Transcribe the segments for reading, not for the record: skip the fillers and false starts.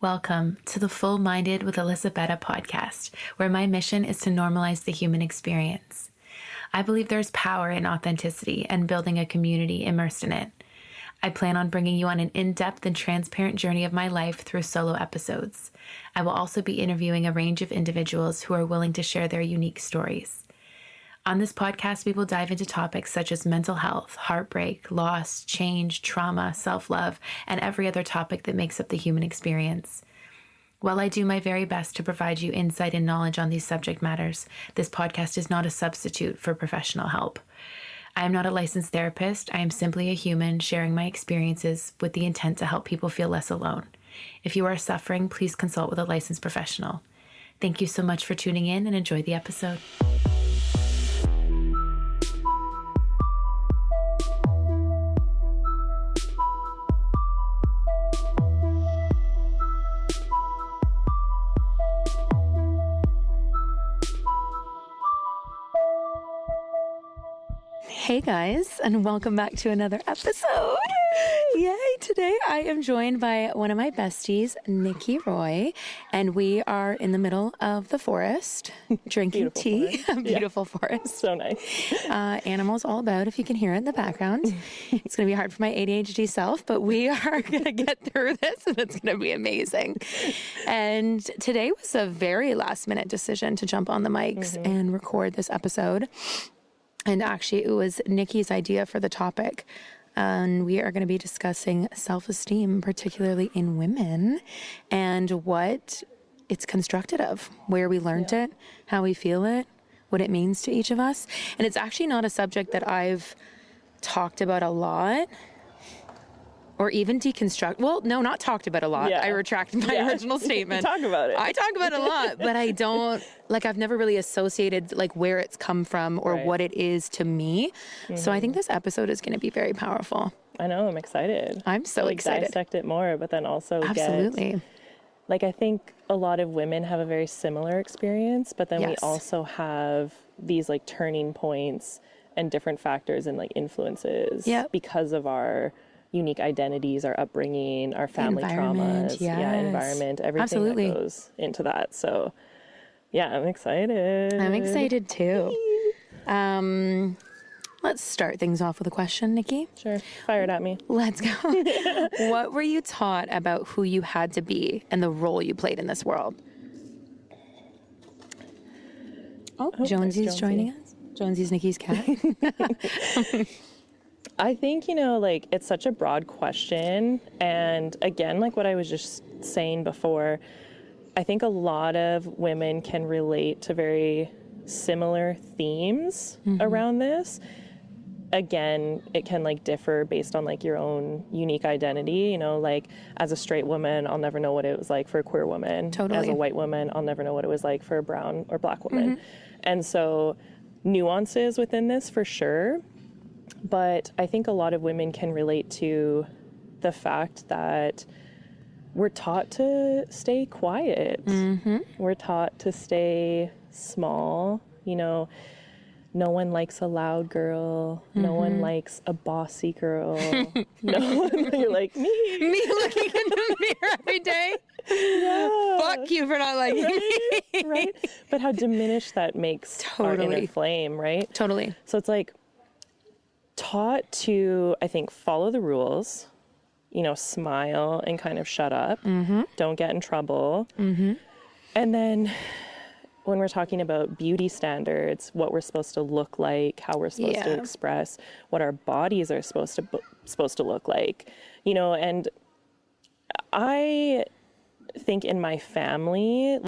Welcome to the Full Minded with Alyssa Bette podcast, where my mission is to normalize the human experience. I believe there's power in authenticity and building a community immersed in it. I plan on bringing you on an in-depth and transparent journey of my life through solo episodes. I will also be interviewing a range of individuals who are willing to share their unique stories. On this podcast, we will dive into topics such as mental health, heartbreak, loss, change, trauma, self-love, and every other topic that makes up the human experience. While I do my very best to provide you insight and knowledge on these subject matters, this podcast is not a substitute for professional help. I am not a licensed therapist. I am simply a human sharing my experiences with the intent to help people feel less alone. If you are suffering, please consult with a licensed professional. Thank you so much for tuning in and enjoy the episode. Hey guys, and welcome back to another episode. Yay! Today I am joined by one of my besties, Nikki Roy, and we are in the middle of the forest drinking tea. Beautiful forest. So nice. Animals all about, if you can hear it in the background. It's going to be hard for my ADHD self, but we are going to get through this and it's going to be amazing. And today was a very last minute decision to jump on the mics and record this episode. And actually, it was Nikki's idea for the topic. And we are going to be discussing self-esteem, particularly in women, and what it's constructed of, where we learned it, how we feel it, what it means to each of us. And it's actually not a subject that I've talked about a lot. Or even deconstruct. Well, no, not talked about a lot. I retract my original statement. Talk about it. I talk about it a lot, but I don't, I've never really associated where it's come from or what it is to me. So I think this episode is going to be very powerful. I know, I'm excited. I'm so excited. Dissect it more, but then also Absolutely. I think a lot of women have a very similar experience, but then we also have these turning points and different factors and influences because of our unique identities, our upbringing, our family traumas, environment, everything that goes into that. So, I'm excited. I'm excited too. Let's start things off with a question, Nikki. Sure. Fire it at me. Let's go. What were you taught about who you had to be and the role you played in this world? Oh, Jonesy's joining us. Jonesy's Nikki's cat. I think, it's such a broad question. And again, what I was just saying before, I think a lot of women can relate to very similar themes around this. Again, it can differ based on your own unique identity. As a straight woman, I'll never know what it was like for a queer woman. Totally. As a white woman, I'll never know what it was like for a brown or black woman. And so nuances within this for sure. But I think a lot of women can relate to the fact that we're taught to stay quiet. We're taught to stay small. No one likes a loud girl. No one likes a bossy girl. No one, you're like, me. Me looking in the mirror every day. Fuck you for not liking me. Right? But how diminished that makes our inner flame, right? Totally. So it's taught to, I think, follow the rules, smile and kind of shut up. Don't get in trouble. And then when we're talking about beauty standards, what we're supposed to look like, how we're supposed to express, what our bodies are supposed to look like, and I think in my family,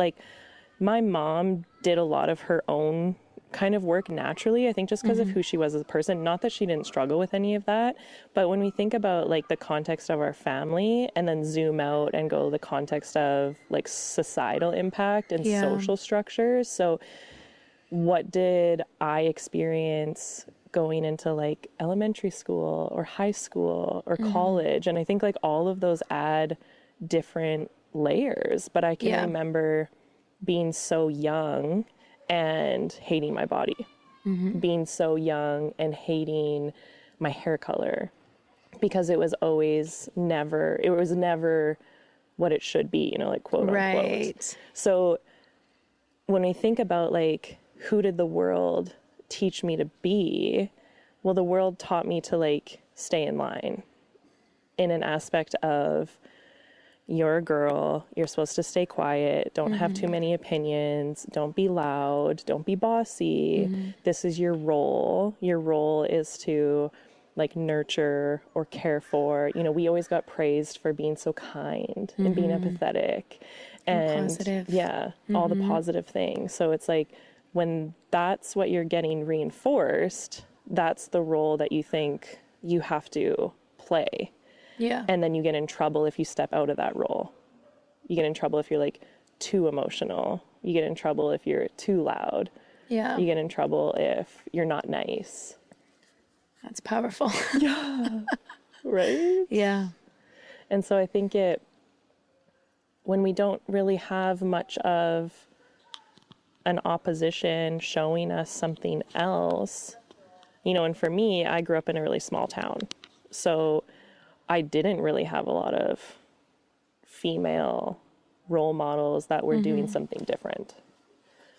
my mom did a lot of her own kind of work naturally, I think, just because of who she was as a person. Not that she didn't struggle with any of that, but when we think about the context of our family and then zoom out and go the context of societal impact and social structures. So what did I experience going into elementary school or high school or college? And I think all of those add different layers, but I can remember being so young and hating my body, being so young and hating my hair color, because it was never what it should be, you know, like quote unquote. Right. So when we think about like, who did the world teach me to be? Well, the world taught me to like stay in line in an aspect of, you're a girl, you're supposed to stay quiet, don't have too many opinions, don't be loud, don't be bossy. This is your role. Your role is to like nurture or care for. You know, we always got praised for being so kind and being empathetic and positive. yeah, all the positive things. So it's like, when that's what you're getting reinforced, that's the role that you think you have to play. Yeah. And then you get in trouble if you step out of that role. You get in trouble if you're like too emotional. You get in trouble if you're too loud. Yeah. You get in trouble if you're not nice. That's powerful. Yeah. Right? Yeah. And so I think when we don't really have much of an opposition showing us something else, you know, and for me, I grew up in a really small town. So I didn't really have a lot of female role models that were doing something different.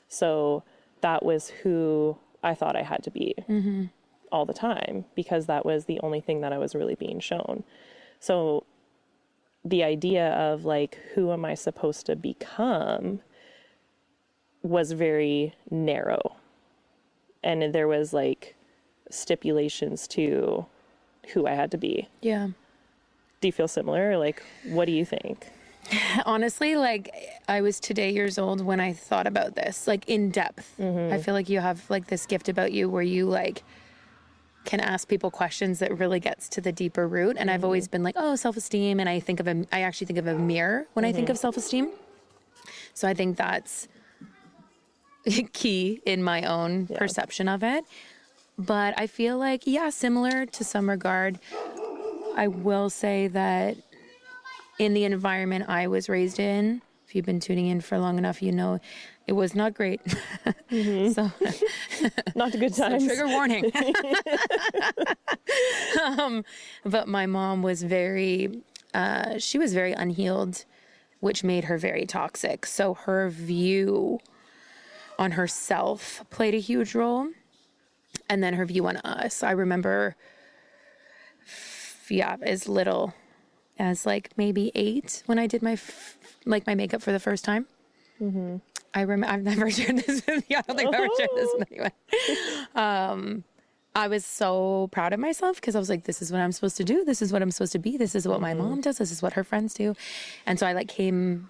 So that was who I thought I had to be all the time, because that was the only thing that I was really being shown. So the idea of like, who am I supposed to become was very narrow. And there was like stipulations to who I had to be. Yeah. Do you feel similar? Like, what do you think? Honestly, like, I was today years old when I thought about this, like, in depth. I feel like you have like this gift about you where you like can ask people questions that really gets to the deeper root. And I've always been like, oh, self-esteem. And I actually think of a mirror when I think of self-esteem. So I think that's key in my own perception of it. But I feel like, yeah, similar to some regard. I will say that in the environment I was raised in, if you've been tuning in for long enough, you know it was not great. So, not a good time. trigger warning. But my mom was she was very unhealed, which made her very toxic. So her view on herself played a huge role. And then her view on us. I remember, as little as like maybe 8 when I did my makeup for the first time. I've never shared this with you. I don't think I've ever shared this with anyone. I was so proud of myself because I was like, this is what I'm supposed to do. This is what I'm supposed to be. This is what my mom does. This is what her friends do. And so I like came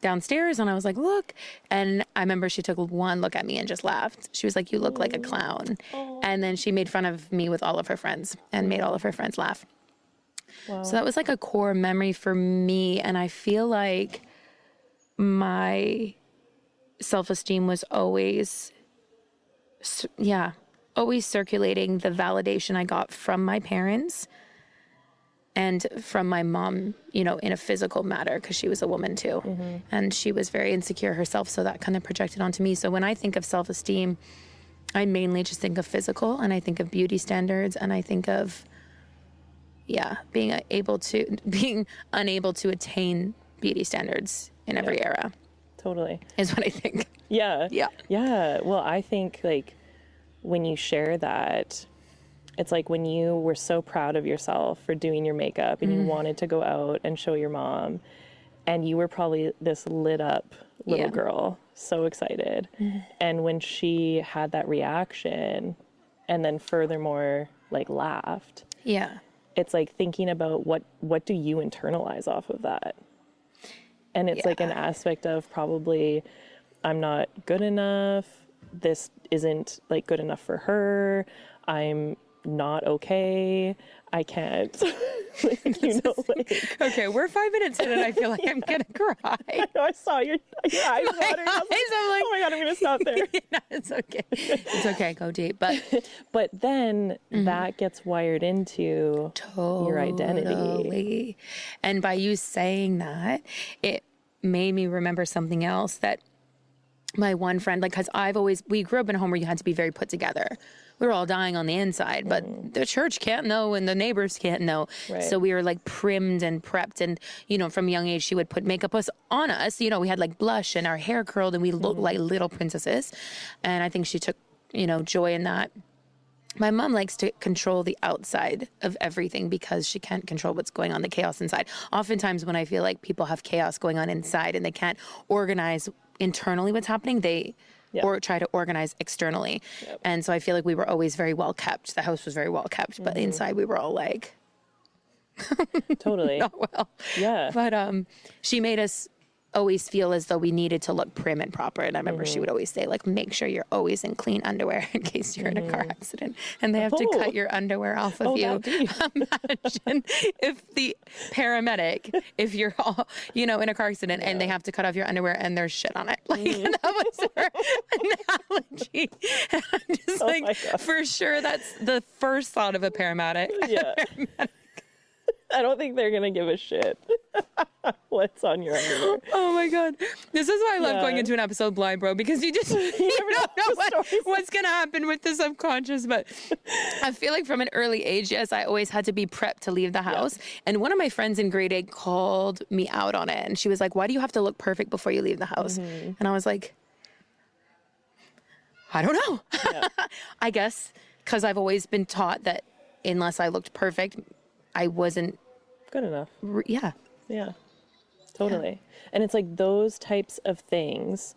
downstairs and I was like, look. And I remember she took one look at me and just laughed. She was like, you look like a clown. And then she made fun of me with all of her friends and made all of her friends laugh. Wow. So that was like a core memory for me. And I feel like my self-esteem was always circulating the validation I got from my parents and from my mom, you know, in a physical matter, because she was a woman too. And she was very insecure herself. So that kind of projected onto me. So when I think of self-esteem, I mainly just think of physical, and I think of beauty standards, and I think of, being unable to attain beauty standards in every era. Totally. Is what I think. Yeah. Yeah. Yeah. Well, I think like when you share that, it's like when you were so proud of yourself for doing your makeup and you wanted to go out and show your mom, and you were probably this lit up little girl, so excited. And when she had that reaction and then furthermore like laughed. Yeah. It's like thinking about what do you internalize off of that? And it's like an aspect of probably, I'm not good enough. This isn't like good enough for her. I'm not okay. I can't. Okay, we're 5 minutes in and I feel like I'm gonna cry. I know, I saw your eyes watering. I'm like, oh my God, I'm gonna stop there. No, it's okay. It's okay. Go deep. But then that gets wired into your identity. And by you saying that, it made me remember something else that my one friend, like, because we grew up in a home where you had to be very put together, we were all dying on the inside, but the church can't know and the neighbors can't know. Right. So we were like primed and prepped. And, you know, from a young age, she would put makeup on us. You know, we had like blush and our hair curled and we looked like little princesses. And I think she took, you know, joy in that. My mom likes to control the outside of everything because she can't control what's going on, the chaos inside. Oftentimes when I feel like people have chaos going on inside and they can't organize internally what's happening, they or try to organize externally. Yep. And so I feel like we were always very well kept. The house was very well kept, but inside we were all like... Totally. Not well. Yeah. But she made us always feel as though we needed to look prim and proper. And I remember she would always say, like, make sure you're always in clean underwear in case you're in a car accident and they have to cut your underwear off of you. Imagine if the paramedic, if you're all, you know, in a car accident and they have to cut off your underwear and there's shit on it. Like, that was her analogy. And I'm just like, for sure, that's the first thought of a paramedic. Yeah. I don't think they're going to give a shit what's on your underwear. Oh my God. This is why I love going into an episode blind, bro, because you just you don't know what's going to happen with the subconscious. But I feel like from an early age, yes, I always had to be prepped to leave the house. Yeah. And one of my friends in grade 8 called me out on it. And she was like, why do you have to look perfect before you leave the house? And I was like, I don't know. Yeah. I guess because I've always been taught that unless I looked perfect, I wasn't good enough. Yeah. Yeah. Totally. Yeah. And it's like those types of things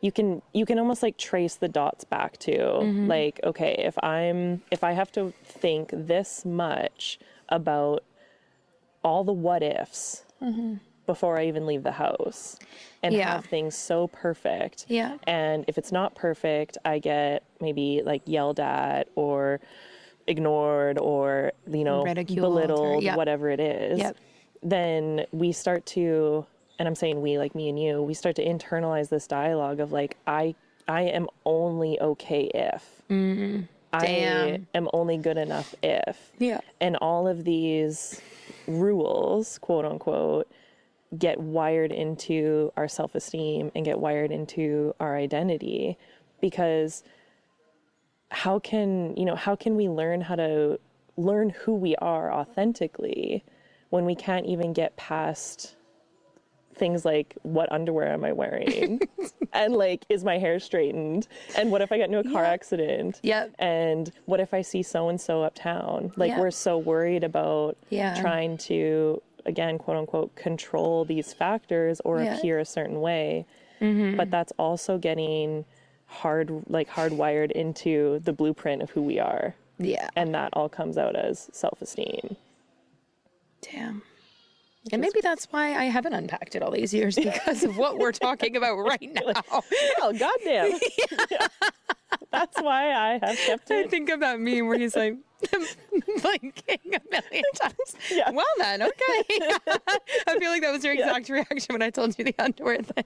you can almost like trace the dots back to like, okay, if I have to think this much about all the what ifs before I even leave the house and have things so perfect. Yeah. And if it's not perfect, I get maybe like yelled at or ignored or, you know, belittled, whatever it is, then we start to, and I'm saying we, like me and you, we start to internalize this dialogue of like, I am only okay if. I am only good enough if. Yeah. And all of these rules, quote unquote, get wired into our self-esteem and get wired into our identity because how can we learn how to learn who we are authentically when we can't even get past things like what underwear am I wearing and like is my hair straightened and what if I get into a car accident and what if I see so and so uptown, like we're so worried about trying to, again, quote unquote, control these factors or appear a certain way, but that's also getting hardwired into the blueprint of who we are. Yeah. And that all comes out as self-esteem. Damn. And maybe that's why I haven't unpacked it all these years because of what we're talking about right now. Oh, goddamn. Yeah. That's why I have kept it. I think of that meme where he's like, blinking a million times. Yeah. Well then, okay. I feel like that was your exact reaction when I told you the underwear thing.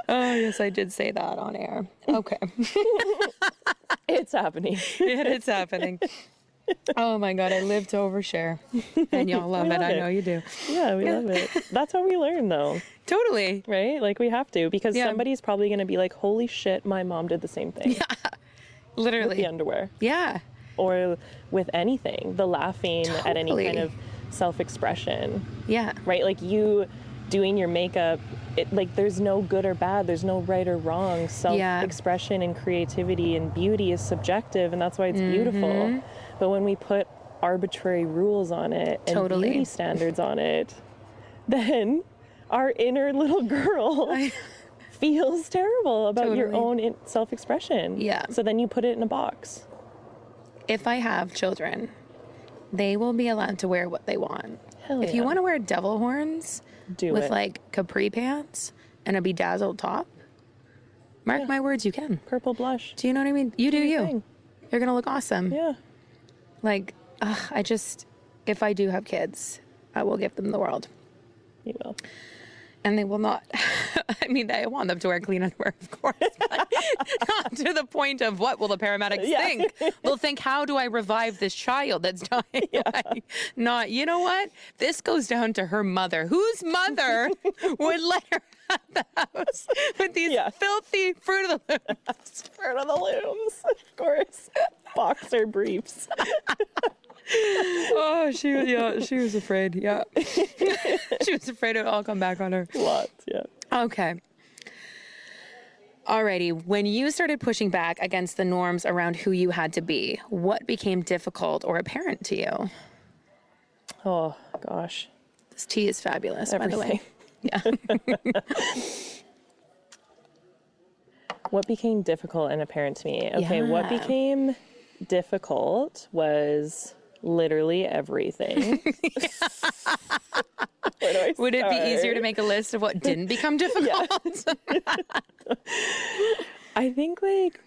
Oh, yes, I did say that on air. Okay. It's happening. It's happening. Oh, my God. I live to overshare. And y'all love it. I know you do. Yeah, we love it. That's how we learn, though. Totally. Right? Like, we have to. Because somebody's probably going to be like, holy shit, my mom did the same thing. Yeah. Literally. With the underwear. Yeah. Or with anything. The laughing at any kind of self-expression. Yeah. Right? Like, you doing your makeup, like there's no good or bad, there's no right or wrong. Self-expression and creativity and beauty is subjective, and that's why it's beautiful. But when we put arbitrary rules on it and beauty standards on it, then our inner little girl feels terrible about your own self-expression. Yeah. So then you put it in a box. If I have children, they will be allowed to wear what they want. If you want to wear devil horns with like capri pants and a bedazzled top, mark my words, you can. Purple blush. Do you know what I mean? You do you. You're going to look awesome. Yeah. Like, if I do have kids, I will give them the world. You will. And they will not. I mean, I want them to wear clean underwear, of course, but not to the point of what will the paramedics think? They'll think, how do I revive this child that's dying? Like, not, you know what? This goes down to her mother. Whose mother would let her at the house with these filthy Fruit of the Looms? Fruit of the Looms, of course. Boxer briefs. Oh, she was afraid. Yeah. She was afraid it would all come back on her. Lots, yeah. Okay. Alrighty. When you started pushing back against the norms around who you had to be, what became difficult or apparent to you? Oh, gosh. This tea is fabulous, Everything. by the way. Yeah. What became difficult and apparent to me? Okay, what became difficult was literally everything. Would it be easier to make a list of what didn't become difficult? I think like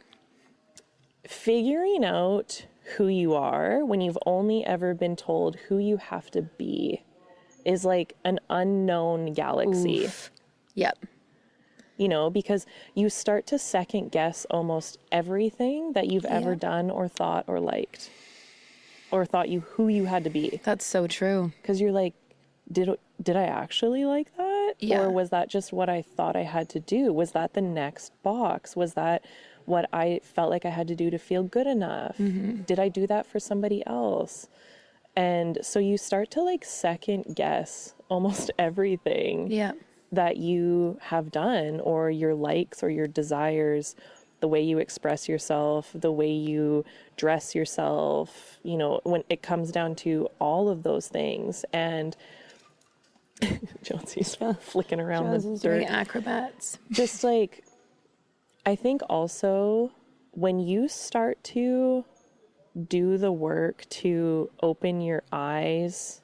figuring out who you are when you've only ever been told who you have to be is like an unknown galaxy. Oof. Yep. You know, because you start to second guess almost everything that you've ever done or thought or liked or thought who you had to be. That's so true. Because you're like, did I actually like that? Yeah. Or was that just what I thought I had to do? Was that the next box? Was that what I felt like I had to do to feel good enough? Mm-hmm. Did I do that for somebody else? And so you start to like second guess almost everything that you have done, or your likes or your desires, the way you express yourself, the way you dress yourself, you know, when it comes down to all of those things. And Josie's flicking around the dirt. Doing acrobats. Just like, I think also when you start to do the work to open your eyes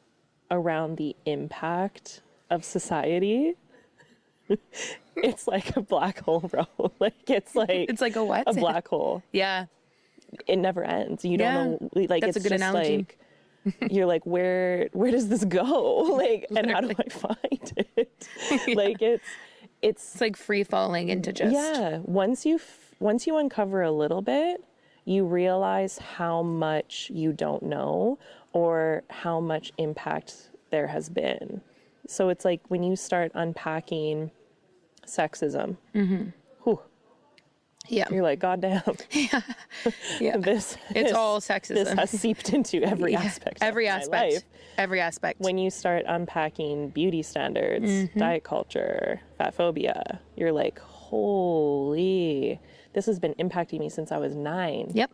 around the impact of society, it's like a black hole, bro. Like it's like a what? A black hole. Yeah. It never ends. You don't know. Like that's it's a good just analogy. Like you're like, where does this go? Like, and how do I find it? Like it's like free falling into just Once you uncover a little bit, you realize how much you don't know or how much impact there has been. So it's like when you start unpacking sexism, you're like, God damn. This all sexism. This has seeped into every aspect of my life. Every aspect. When you start unpacking beauty standards, diet culture, fat phobia, you're like, holy, this has been impacting me since I was 9. Yep.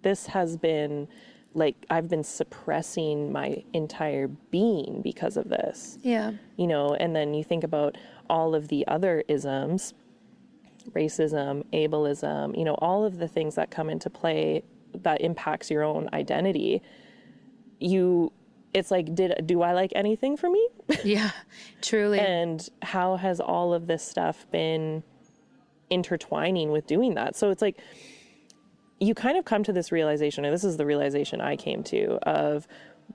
This has been like, I've been suppressing my entire being because of this. Yeah. You know, and then you think about all of the other isms, racism, ableism, you know, all of the things that come into play that impacts your own identity. It's like, do I like anything for me? Yeah, truly. And how has all of this stuff been intertwining with doing that? So it's like, you kind of come to this realization, or this is the realization I came to, of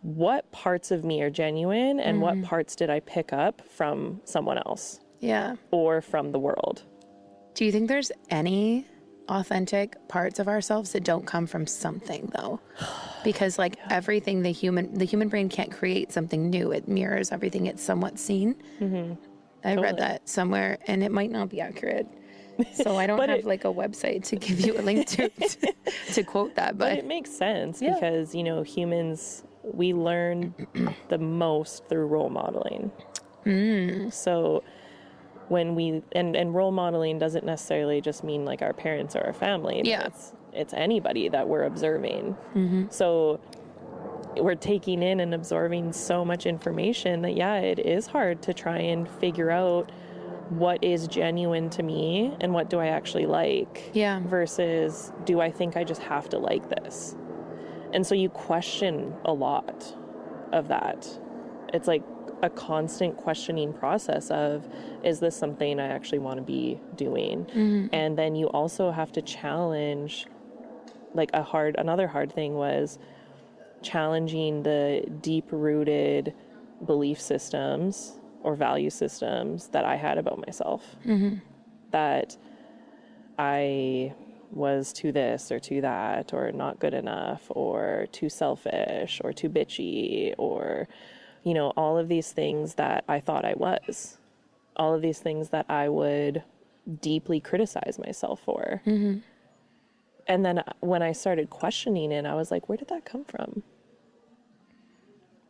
what parts of me are genuine and what parts did I pick up from someone else? Yeah. Or from the world. Do you think there's any authentic parts of ourselves that don't come from something, though? Because like everything, the human brain can't create something new. It mirrors everything it's somewhat seen. Mm-hmm. I read that somewhere, and it might not be accurate. So I don't have like a website to give you a link to quote that. But it makes sense because, you know, humans, we learn the most through role modeling. So when we, and role modeling doesn't necessarily just mean like our parents or our family. Yeah. It's anybody that we're observing. So we're taking in and absorbing so much information that, it is hard to try and figure out what is genuine to me and what do I actually like versus do I think I just have to like this? And so you question a lot of that. It's like a constant questioning process of, is this something I actually want to be doing? And then you also have to challenge, like another hard thing was challenging the deep-rooted belief systems or value systems that I had about myself. That I was too this or too that, or not good enough, or too selfish, or too bitchy, or, you know, all of these things that I thought I was. All of these things that I would deeply criticize myself for. And then when I started questioning it, I was like, where did that come from?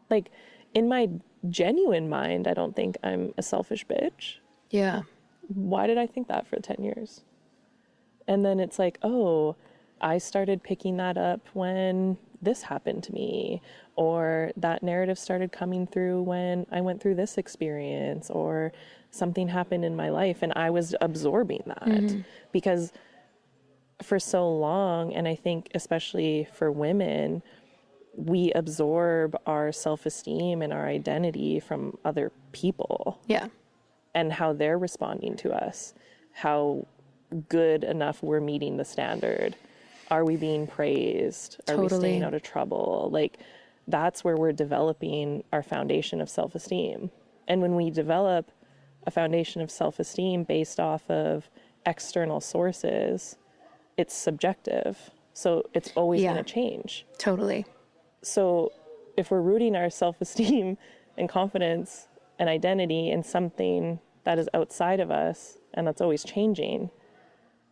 Like, in my genuine mind, I don't think I'm a selfish bitch. Yeah. Why did I think that for 10 years? And then it's like, oh, I started picking that up when this happened to me, or that narrative started coming through when I went through this experience, or something happened in my life, and I was absorbing that. Because for so long, and I think especially for women, we absorb our self-esteem and our identity from other people. Yeah. And how they're responding to us, how good enough we're meeting the standard. Are we being praised? Are we staying out of trouble? Like, that's where we're developing our foundation of self-esteem. And when we develop a foundation of self-esteem based off of external sources, it's subjective. So it's always going to change. Totally. So if we're rooting our self-esteem and confidence and identity in something that is outside of us and that's always changing,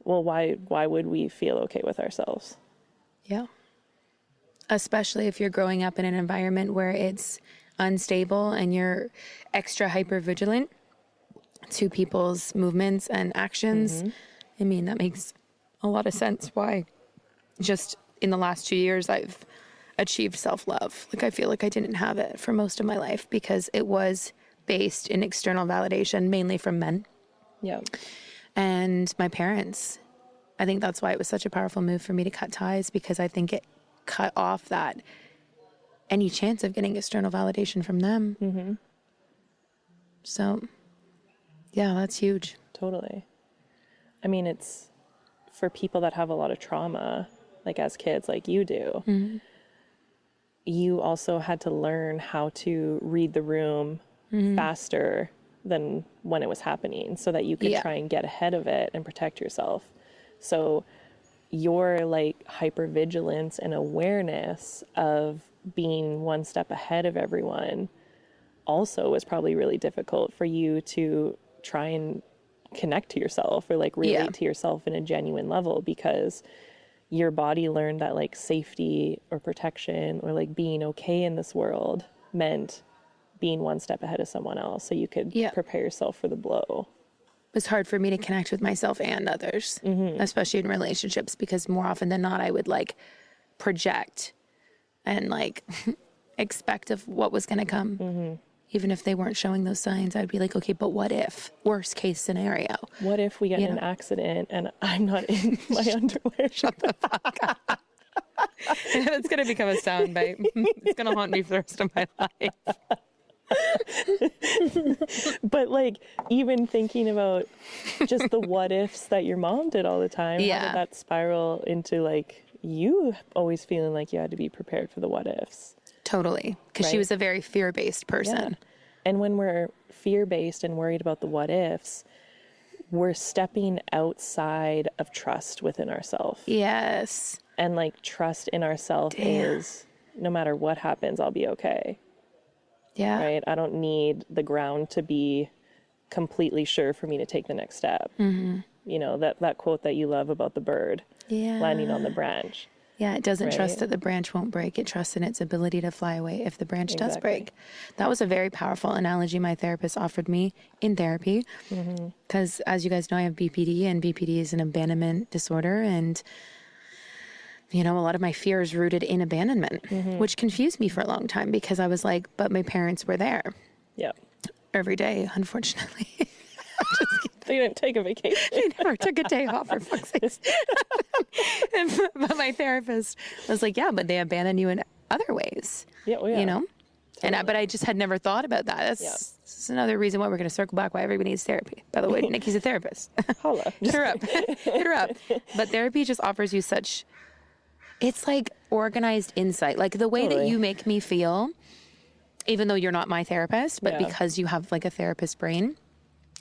well, why would we feel okay with ourselves? Yeah. Especially if you're growing up in an environment where it's unstable and you're extra hyper vigilant to people's movements and actions. I mean, that makes a lot of sense why just in the last 2 years I've achieved self-love. Like, I feel like I didn't have it for most of my life because it was based in external validation, mainly from men. Yeah. And my parents. I think that's why it was such a powerful move for me to cut ties, because I think it cut off that any chance of getting external validation from them. So, yeah, that's huge. Totally. I mean, it's for people that have a lot of trauma, like as kids, like you do. You also had to learn how to read the room faster than when it was happening, so that you could try and get ahead of it and protect yourself. So your like hypervigilance and awareness of being one step ahead of everyone also was probably really difficult for you to try and connect to yourself, or like relate to yourself in a genuine level, because your body learned that like safety or protection or like being okay in this world meant being one step ahead of someone else, so you could prepare yourself for the blow. It was hard for me to connect with myself and others, especially in relationships, because more often than not, I would like project and like expect of what was going to come. Even if they weren't showing those signs, I'd be like, okay, but what if? Worst case scenario. What if we get in an accident and I'm not in my underwear? Shut the fuck up. That's going to become a soundbite. It's going to haunt me for the rest of my life. But like, even thinking about just the what ifs that your mom did all the time, how did that spiral into like you always feeling like you had to be prepared for the what ifs? Totally. Because she was a very fear-based person. And when we're fear-based and worried about the what ifs, we're stepping outside of trust within ourselves. Yes. And like, trust in ourselves is, no matter what happens, I'll be okay. Yeah. Right? I don't need the ground to be completely sure for me to take the next step. You know, that quote that you love about the bird landing on the branch. Yeah, it doesn't trust that the branch won't break. It trusts in its ability to fly away if the branch does break. That was a very powerful analogy my therapist offered me in therapy. Because as you guys know, I have BPD, and BPD is an abandonment disorder. And, you know, a lot of my fear is rooted in abandonment, which confused me for a long time, because I was like, but my parents were there every day, unfortunately. They didn't take a vacation. They never took a day off, for fuck's sake. But my therapist was like, yeah, but they abandon you in other ways. You know? Totally. But I just had never thought about that. That's another reason why we're going to circle back why everybody needs therapy. By the way, Nikki's a therapist. Holla. Hit her up. Hit her up. But therapy just offers you such, it's like organized insight. Like the way that you make me feel even though you're not my therapist, but because you have like a therapist brain,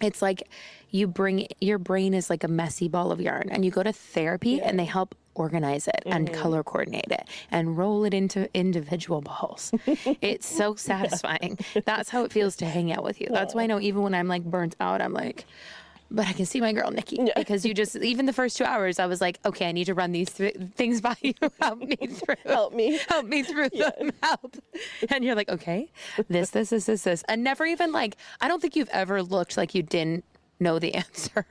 it's like your brain is like a messy ball of yarn, and you go to therapy and they help organize it and color coordinate it and roll it into individual balls. It's so satisfying. That's how it feels to hang out with you. That's why I know even when I'm like burnt out, I'm like, but I can see my girl Nikki, because you just, even the first 2 hours, I was like, okay, I need to run these things by you. Help me through. Help me through them. Help. And you're like, okay, this. And never even like, I don't think you've ever looked like you didn't know the answer.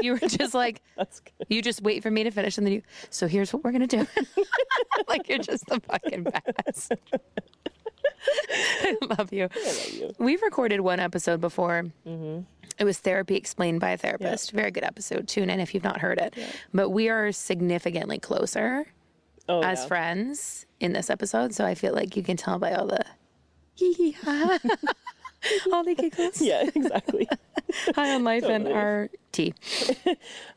You were just like, that's good. You just wait for me to finish, and then so here's what we're going to do. Like, you're just the fucking best. I love you. I love you. We've recorded one episode before. It was Therapy Explained by a Therapist. Very good episode. Tune in if you've not heard it. But we are significantly closer as friends in this episode. So I feel like you can tell by all the hee-hee-ha, all the giggles. Yeah, exactly. High on life and our tea.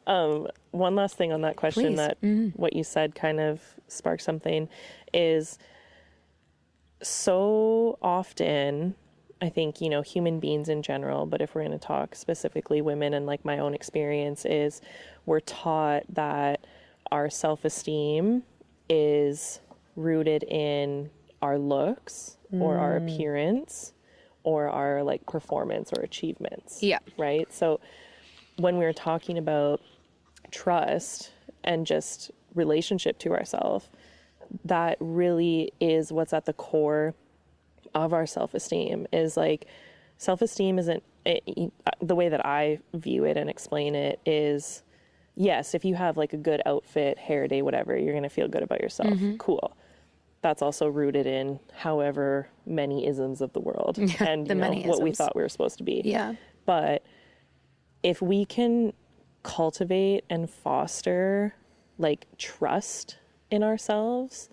One last thing on that question. Please. That what you said kind of sparked something, is so often, I think, you know, human beings in general, but if we're going to talk specifically women, and like my own experience is, we're taught that our self-esteem is rooted in our looks or our appearance or our like performance or achievements. Yeah. Right. So when we're talking about trust and just relationship to ourselves, that really is what's at the core of our self-esteem. Is like, self-esteem isn't the way that I view it and explain it is, yes, if you have like a good outfit, hair day, whatever, you're going to feel good about yourself. Cool. That's also rooted in however many isms of the world and you know, what we thought we were supposed to be. Yeah. But if we can cultivate and foster like trust in ourselves,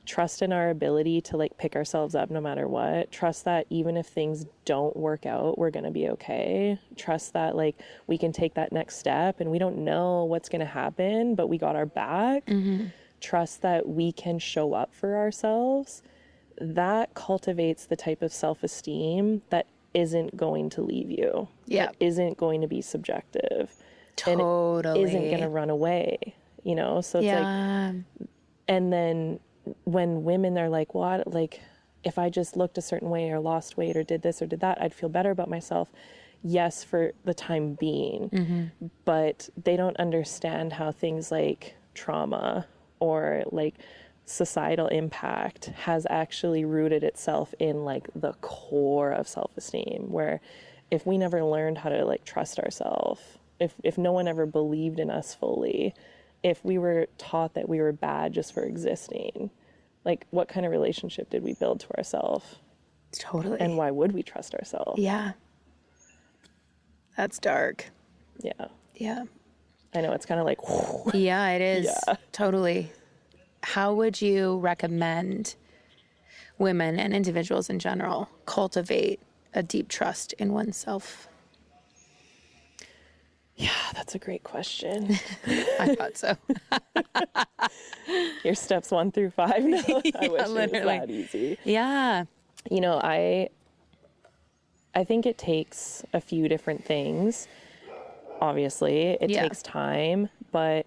trust in our ability to like pick ourselves up no matter what, trust that even if things don't work out, we're going to be okay, trust that like we can take that next step and we don't know what's going to happen, but we got our back, trust that we can show up for ourselves, that cultivates the type of self-esteem that isn't going to leave you, that isn't going to be subjective, totally, and isn't going to run away, you know? So it's like, and then when women are like, well, like if I just looked a certain way or lost weight or did this or did that, I'd feel better about myself. Yes, for the time being, but they don't understand how things like trauma or like societal impact has actually rooted itself in like the core of self-esteem, where if we never learned how to like trust ourselves, if no one ever believed in us fully, if we were taught that we were bad just for existing, like what kind of relationship did we build to ourselves? Totally. And why would we trust ourselves? Yeah. That's dark. Yeah. Yeah. I know, it's kind of like, yeah, it is. Yeah. Totally. How would you recommend women and individuals in general cultivate a deep trust in oneself? Yeah, that's a great question. I thought so. Your steps 1 through 5 now? I wish literally. it was that easy. Yeah. You know, I think it takes a few different things. Obviously, it takes time, but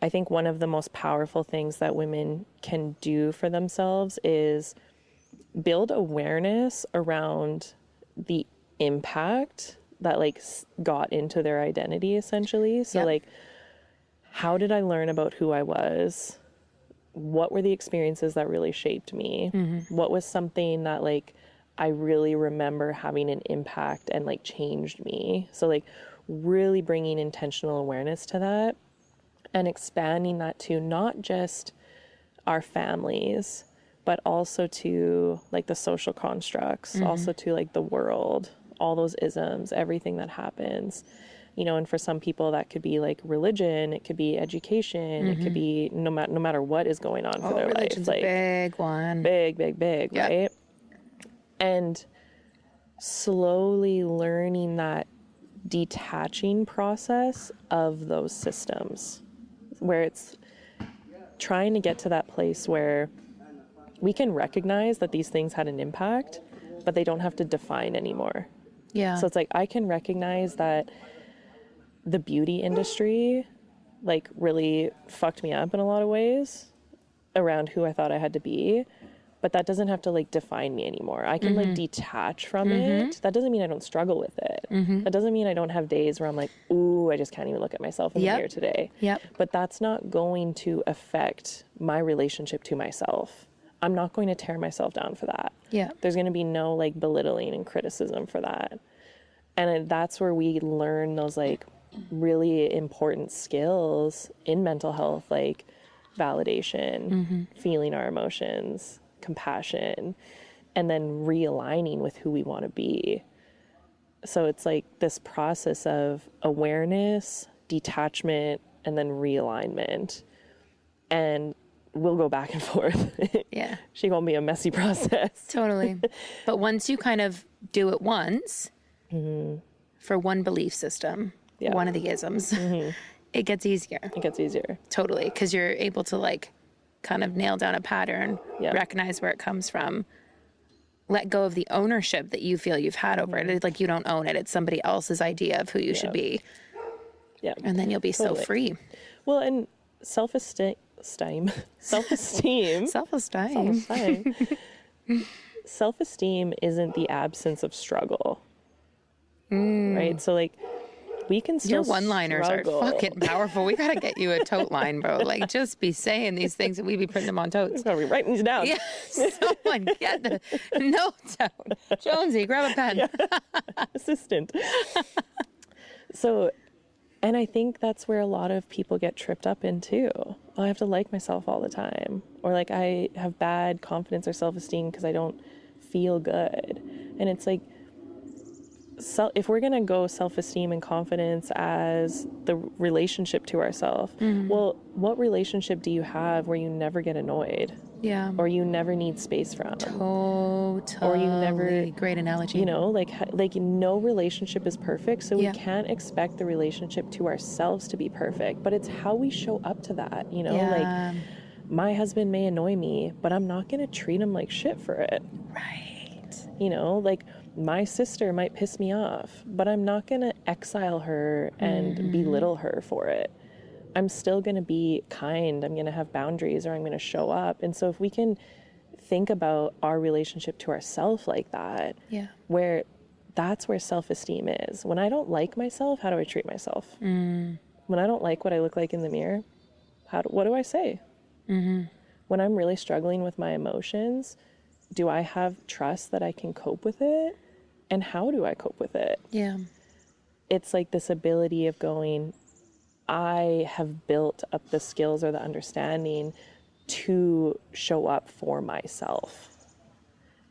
I think one of the most powerful things that women can do for themselves is build awareness around the impact that like got into their identity, essentially. So like, how did I learn about who I was? What were the experiences that really shaped me? What was something that like I really remember having an impact and like changed me? So like really bringing intentional awareness to that and expanding that to not just our families, but also to like the social constructs, also to like the world, all those isms, everything that happens, you know. And for some people that could be like religion, it could be education, it could be no matter what is going on for their life. Like a big one. Big, right? And slowly learning that detaching process of those systems, where it's trying to get to that place where we can recognize that these things had an impact, but they don't have to define anymore. Yeah. So it's like, I can recognize that the beauty industry like really fucked me up in a lot of ways around who I thought I had to be, but that doesn't have to like define me anymore. I can like detach from it. That doesn't mean I don't struggle with it. That doesn't mean I don't have days where I'm like, ooh, I just can't even look at myself in the mirror today. But that's not going to affect my relationship to myself. I'm not going to tear myself down for that. There's going to be no like belittling and criticism for that. And that's where we learn those like really important skills in mental health, like validation, feeling our emotions, compassion, and then realigning with who we want to be. So it's like this process of awareness, detachment, and then realignment. And we'll go back and forth. She gonna be a messy process. Totally. But once you kind of do it once, for one belief system, one of the isms, it gets easier. It gets easier. Totally. Because you're able to like kind of nail down a pattern, recognize where it comes from, let go of the ownership that you feel you've had over it. It's like you don't own it. It's somebody else's idea of who you should be. And then you'll be so free. Well, and self-esteem isn't the absence of struggle. Right? So like we can still Your one-liners struggle. are fucking powerful. We gotta get you a tote line, bro. Like, just be saying these things and we be putting them on totes. I'm gonna be writing these down. Yeah, someone get the notes out. Jonesy, grab a pen. Assistant. So, and I think that's where a lot of people get tripped up in too. Oh, I have to like myself all the time. Or like I have bad confidence or self-esteem because I don't feel good. And it's like, so if we're going to go self-esteem and confidence as the relationship to ourselves, well, what relationship do you have where you never get annoyed? Or you never need space from? Totally. Or you never, great analogy. You know, like no relationship is perfect. So we can't expect the relationship to ourselves to be perfect, but it's how we show up to that, you know, like my husband may annoy me, but I'm not going to treat him like shit for it. Right. You know, like my sister might piss me off, but I'm not going to exile her and belittle her for it. I'm still going to be kind. I'm going to have boundaries, or I'm going to show up. And so if we can think about our relationship to ourselves like that, where that's where self-esteem is. When I don't like myself, how do I treat myself? When I don't like what I look like in the mirror, what do I say? When I'm really struggling with my emotions, do I have trust that I can cope with it? And how do I cope with it? It's like this ability of going, I have built up the skills or the understanding to show up for myself.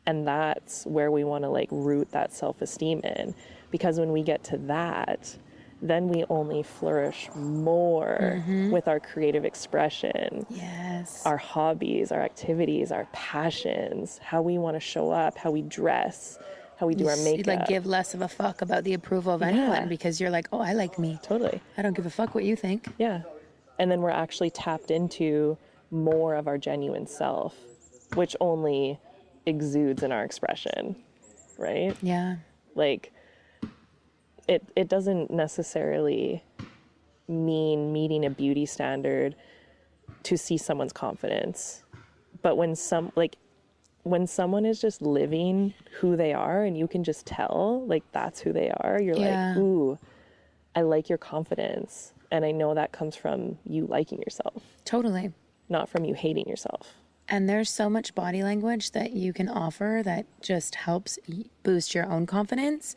And that's where we want to like root that self-esteem in. Because when we get to that, then we only flourish more with our creative expression, our hobbies, our activities, our passions, how we want to show up, how we dress, how we do our makeup. You like give less of a fuck about the approval of anyone because you're like, oh, I like me. Totally. I don't give a fuck what you think. Yeah. And then we're actually tapped into more of our genuine self, which only exudes in our expression, right? Like, it doesn't necessarily mean meeting a beauty standard to see someone's confidence. But when someone is just living who they are and you can just tell, like, that's who they are, you're like, ooh, I like your confidence. And I know that comes from you liking yourself. Totally. Not from you hating yourself. And there's so much body language that you can offer that just helps boost your own confidence.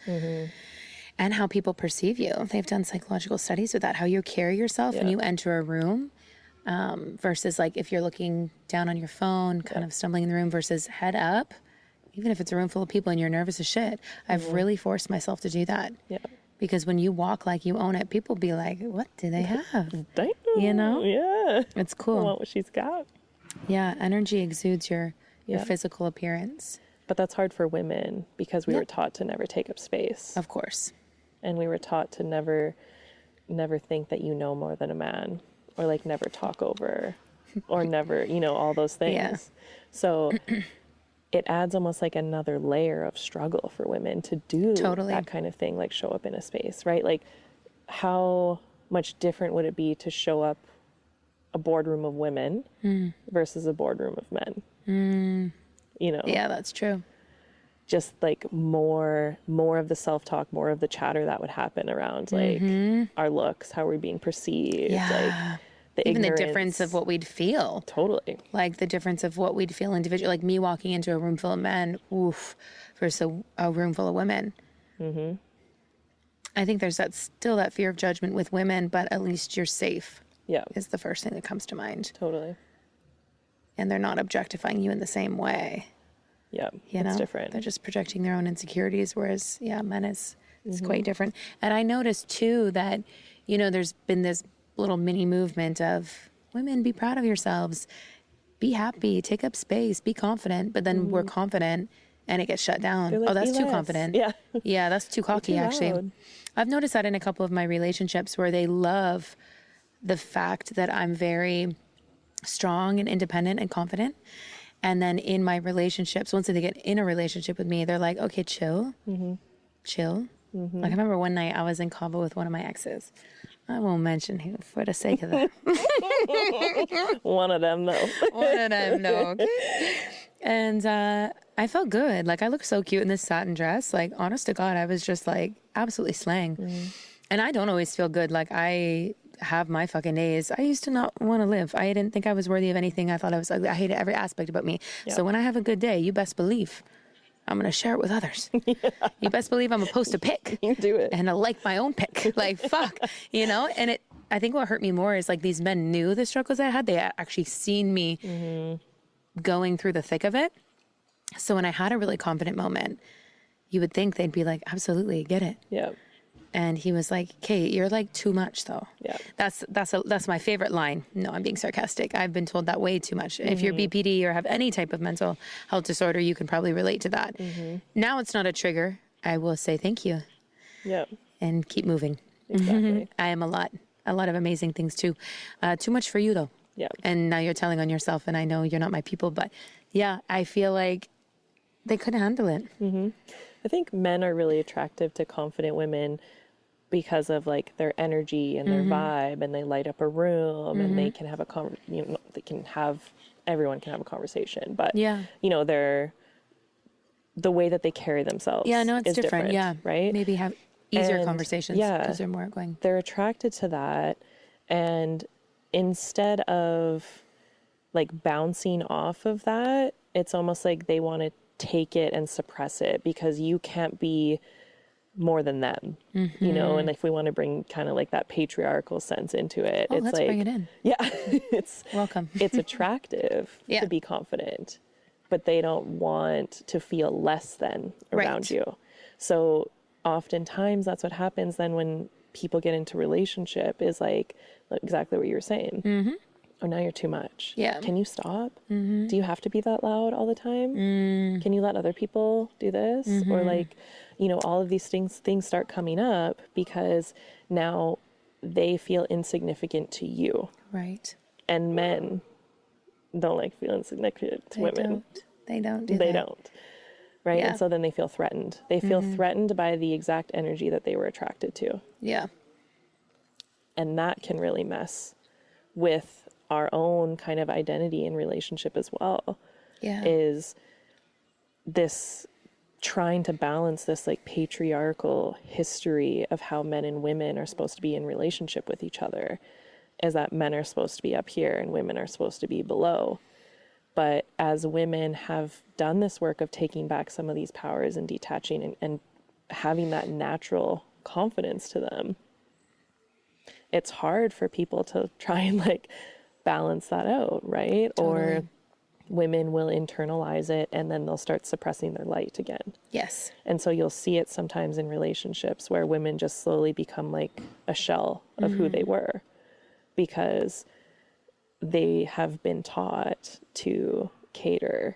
And how people perceive you. They've done psychological studies with that, how you carry yourself when you enter a room versus like if you're looking down on your phone, kind of stumbling in the room versus head up, even if it's a room full of people and you're nervous as shit. I've really forced myself to do that. Because when you walk like you own it, people be like, what do they have? Damn. You know? Yeah. It's cool. I want what she's got. Yeah, energy exudes your physical appearance. But that's hard for women because we were taught to never take up space. Of course. And we were taught to never think that you know more than a man, or like never talk over, or never, you know, all those things. So it adds almost like another layer of struggle for women to do Totally. that kind of thing, like show up in a space, right? Like, how much different would it be to show up a boardroom of women versus a boardroom of men? You know? Yeah, that's true. Just like more of the self-talk, more of the chatter that would happen around like our looks, how we're being perceived, Yeah. like the Even ignorance. the difference of what we'd feel. Totally. Like the difference of what we'd feel individually. Like me walking into a room full of men, oof, versus a room full of women. I think there's still that fear of judgment with women, but at least you're safe. Yeah. Is the first thing that comes to mind. Totally. And they're not objectifying you in the same way. Yeah. You It's know, different. they're just projecting their own insecurities, whereas, yeah, men is quite different. And I noticed too that, you know, there's been this little mini movement of women, be proud of yourselves, be happy, take up space, be confident. But then we're confident and it gets shut down. Like, Oh, that's "Be too less." confident. Yeah. Yeah, that's too cocky, too actually. loud. I've noticed that in a couple of my relationships where they love the fact that I'm very strong and independent and confident. And then in my relationships, once they get in a relationship with me, they're like, okay, chill, chill. Like I remember one night I was in Cabo with one of my exes. I won't mention who for the sake of that. One of them though. One of them, no, okay? And I felt good. Like I looked so cute in this satin dress. Like honest to God, I was just like absolutely slaying. And I don't always feel good. Like I have my fucking days. I used to not want to live. I didn't think I was worthy of anything. I thought I was ugly. I hated every aspect about me. Yep. So when I have a good day, you best believe I'm going to share it with others. You best believe I'm going to post a pic. You do it. And I like my own pic. Like, fuck, you know? And I think what hurt me more is like these men knew the struggles I had. They had actually seen me going through the thick of it. So when I had a really confident moment, you would think they'd be like, absolutely, get it. Yeah. And he was like, Kate, you're like too much though. Yeah. That's my favorite line. No, I'm being sarcastic. I've been told that way too much. If you're BPD or have any type of mental health disorder, you can probably relate to that. Now it's not a trigger. I will say thank you Yeah. and keep moving. Exactly. I am a lot of amazing things too. Too much for you though. Yeah. And now you're telling on yourself, and I know you're not my people, but yeah, I feel like they couldn't handle it. I think men are really attractive to confident women because of like their energy and their vibe, and they light up a room, and they can have everyone can have a conversation, but Yeah. you know, the way that they carry themselves Yeah, no, it's is different. Yeah. right. Maybe have easier And, conversations yeah. because they're more outgoing. They're attracted to that, and instead of like bouncing off of that, it's almost like they want to take it and suppress it because you can't be more than them, you know. And if we want to bring kind of like that patriarchal sense into it, Oh, it's let's like, bring it in. yeah, it's Welcome. it's attractive Yeah. to be confident, but they don't want to feel less than around Right. you. So oftentimes that's what happens then when people get into relationship, is like exactly what you were saying. Oh, now you're too much. Yeah. Can you stop? Do you have to be that loud all the time? Can you let other people do this? Or like, you know, all of these things start coming up because now they feel insignificant to you. Right. And men don't like feeling significant to women. They don't. They don't. Right? Yeah. And so then they feel threatened. They feel threatened by the exact energy that they were attracted to. Yeah. And that can really mess with our own kind of identity and relationship as well. Yeah. Is this trying to balance this like patriarchal history of how men and women are supposed to be in relationship with each other, is that men are supposed to be up here and women are supposed to be below. But as women have done this work of taking back some of these powers and detaching and having that natural confidence to them, it's hard for people to try and like balance that out, right? Totally. Or women will internalize it and then they'll start suppressing their light again. Yes. And so you'll see it sometimes in relationships where women just slowly become like a shell of who they were because they have been taught to cater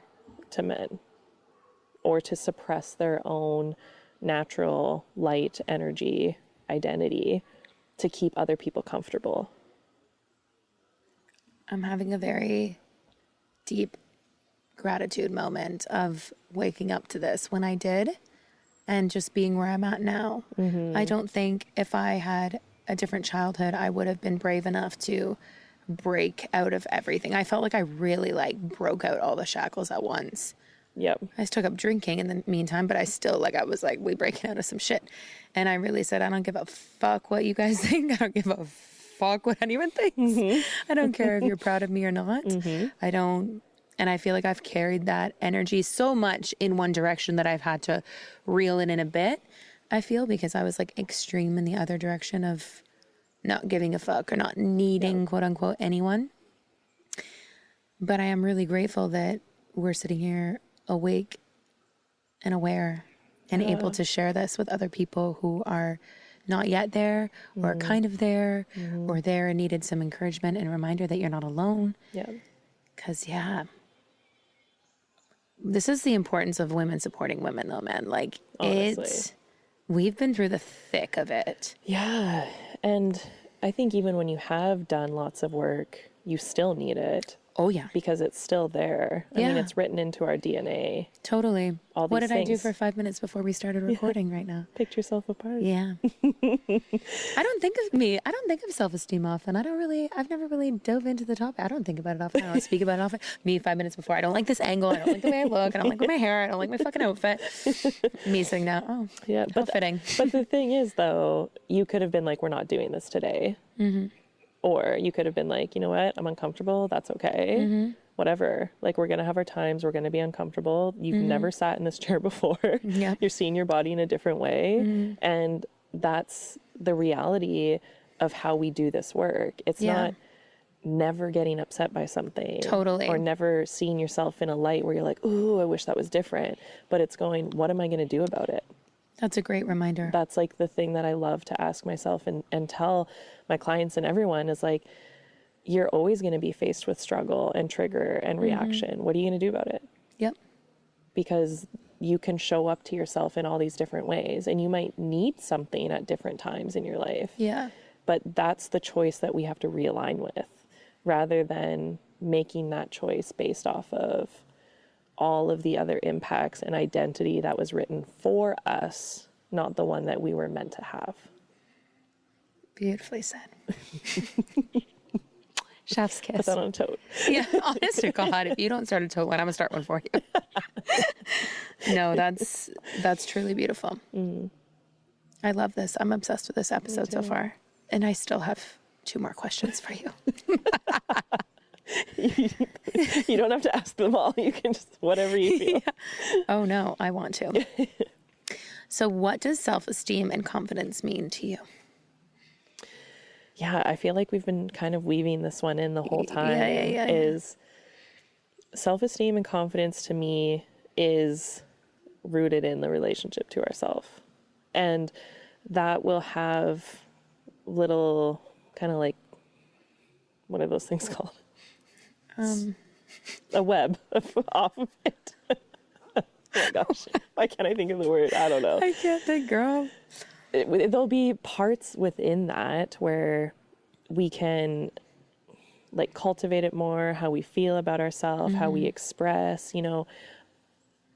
to men or to suppress their own natural light, energy, identity to keep other people comfortable. I'm having a very deep gratitude moment of waking up to this when I did and just being where I'm at now. I don't think if I had a different childhood, I would have been brave enough to break out of everything. I felt like I really like broke out all the shackles at once. Yep. I just took up drinking in the meantime, but I still I was like, we breaking out of some shit. And I really said, I don't give a fuck what you guys think. I don't give a fuck what anyone thinks. I don't care if you're proud of me or not. I don't. And I feel like I've carried that energy so much in one direction that I've had to reel it in a bit, I feel, because I was like extreme in the other direction of not giving a fuck or not needing, quote unquote, anyone. But I am really grateful that we're sitting here awake and aware and able to share this with other people who are not yet there or kind of there or there and needed some encouragement and reminder that you're not alone. Yeah. Because, this is the importance of women supporting women, though, man. Like, Honestly. We've been through the thick of it. Yeah. And I think even when you have done lots of work, you still need it. Oh, yeah. Because it's still there. I mean, it's written into our DNA. Totally. All What these did I do things. for 5 minutes before we started recording right now? Picked yourself apart. Yeah. I don't think of self-esteem often. I've never really dove into the topic. I don't think about it often. I don't speak about it often. Me 5 minutes before, I don't like this angle. I don't like the way I look. I don't like my hair. I don't like my fucking outfit. Me sitting down. Oh, Yeah. how fitting. But the thing is, though, you could have been like, we're not doing this today. Or you could have been like, you know what? I'm uncomfortable. That's okay. Whatever. Like, we're going to have our times. We're going to be uncomfortable. You've never sat in this chair before. Yeah. You're seeing your body in a different way. And that's the reality of how we do this work. It's not never getting upset by something. Totally. Or never seeing yourself in a light where you're like, ooh, I wish that was different. But it's going, what am I going to do about it? That's a great reminder. That's like the thing that I love to ask myself and tell my clients and everyone is like, you're always going to be faced with struggle and trigger and reaction. What are you going to do about it? Yep. Because you can show up to yourself in all these different ways and you might need something at different times in your life. Yeah. But that's the choice that we have to realign with rather than making that choice based off of all of the other impacts and identity that was written for us, not the one that we were meant to have. Beautifully said. Chef's kiss. Put that on a tote. Yeah, honest to God, if you don't start a tote one, I'm gonna start one for you. No, that's truly beautiful. I love this. I'm obsessed with this episode so far, and I still have 2 more questions for you. You don't have to ask them all. You can just whatever you feel. Oh no, I want to. So, what does self-esteem and confidence mean to you? Yeah, I feel like we've been kind of weaving this one in the whole time. Yeah. Is self-esteem and confidence to me is rooted in the relationship to ourselves. And that will have little kind of like, what are those things called? A web off of it. Oh my gosh. Why can't I think of the word? I don't know. I can't think, girl. There'll be parts within that where we can like cultivate it more, how we feel about ourselves, how we express,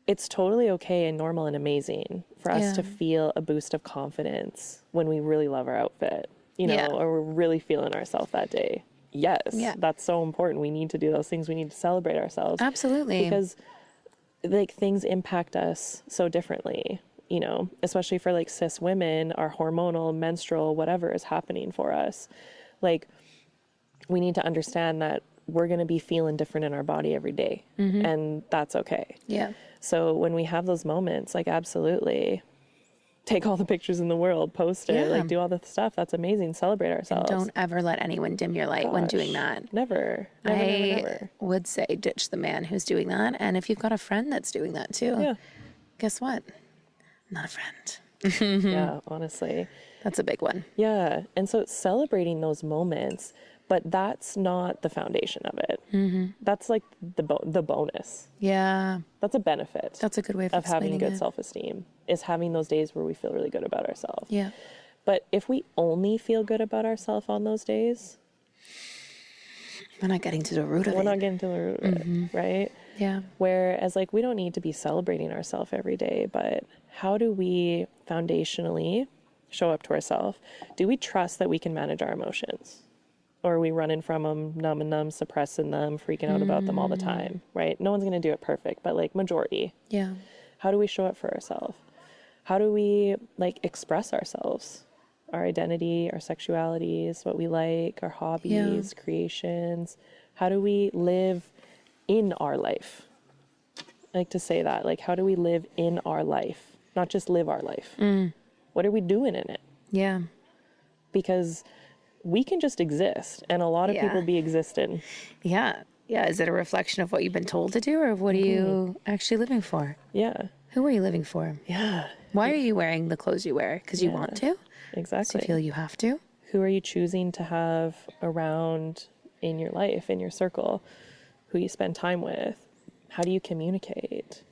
it's totally okay and normal and amazing for us to feel a boost of confidence when we really love our outfit, or we're really feeling ourselves that day. Yes, that's so important. We need to do those things. We need to celebrate ourselves. Absolutely. Because like things impact us so differently, especially for like cis women, our hormonal, menstrual, whatever is happening for us. Like we need to understand that we're going to be feeling different in our body every day, and that's okay. Yeah. So when we have those moments, like absolutely take all the pictures in the world, post it, like do all the stuff. That's amazing. Celebrate ourselves. And don't ever let anyone dim your light when doing that. Never. I would say ditch the man who's doing that. And if you've got a friend that's doing that too, guess what? Not a friend. Yeah, honestly. That's a big one. Yeah. And so celebrating those moments, but that's not the foundation of it. That's like the bonus. Yeah. That's a benefit. That's a good way of having good it. Self-esteem is having those days where we feel really good about ourselves. Yeah. But if we only feel good about ourselves on those days, We're not getting to the root of it. We're not getting to the root of it, right? Yeah. Whereas, like, we don't need to be celebrating ourselves every day, but how do we foundationally show up to ourselves? Do we trust that we can manage our emotions? Or are we running from them, numbing them, suppressing them, freaking out about them all the time, right? No one's going to do it perfect, but like majority. Yeah. How do we show up for ourselves? How do we like express ourselves? Our identity, our sexualities, what we like, our hobbies, creations. How do we live in our life? I like to say that. Like, how do we live in our life? Not just live our life. What are we doing in it? Yeah. Because we can just exist, and a lot of people be existing. Yeah. Yeah. Is it a reflection of what you've been told to do, or what are you actually living for? Yeah. Who are you living for? Yeah. Why are you wearing the clothes you wear? Because you want to? Exactly. So you feel you have to? Who are you choosing to have around in your life, in your circle? Who you spend time with? How do you communicate?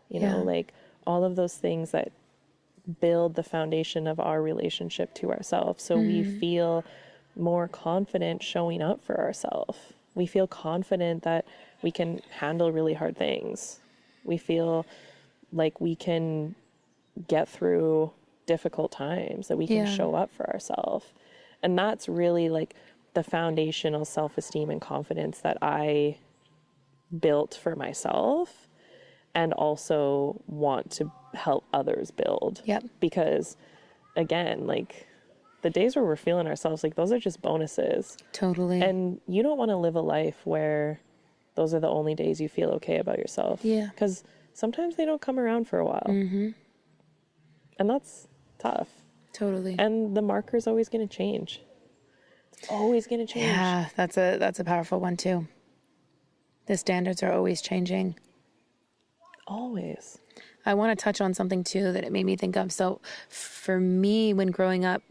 You know, like all of those things that build the foundation of our relationship to ourselves. So we feel more confident showing up for ourselves. We feel confident that we can handle really hard things. We feel like we can get through difficult times, that we can show up for ourselves. And that's really like the foundational self-esteem and confidence that I built for myself and also want to help others build. Yep. Because again, like the days where we're feeling ourselves, like those are just bonuses. Totally. And you don't want to live a life where those are the only days you feel okay about yourself. Yeah. Because sometimes they don't come around for a while. And that's tough. Totally. And the marker's always going to change. It's always going to change. Yeah, that's a powerful one too. The standards are always changing. Always. I want to touch on something too that it made me think of. So for me, when growing up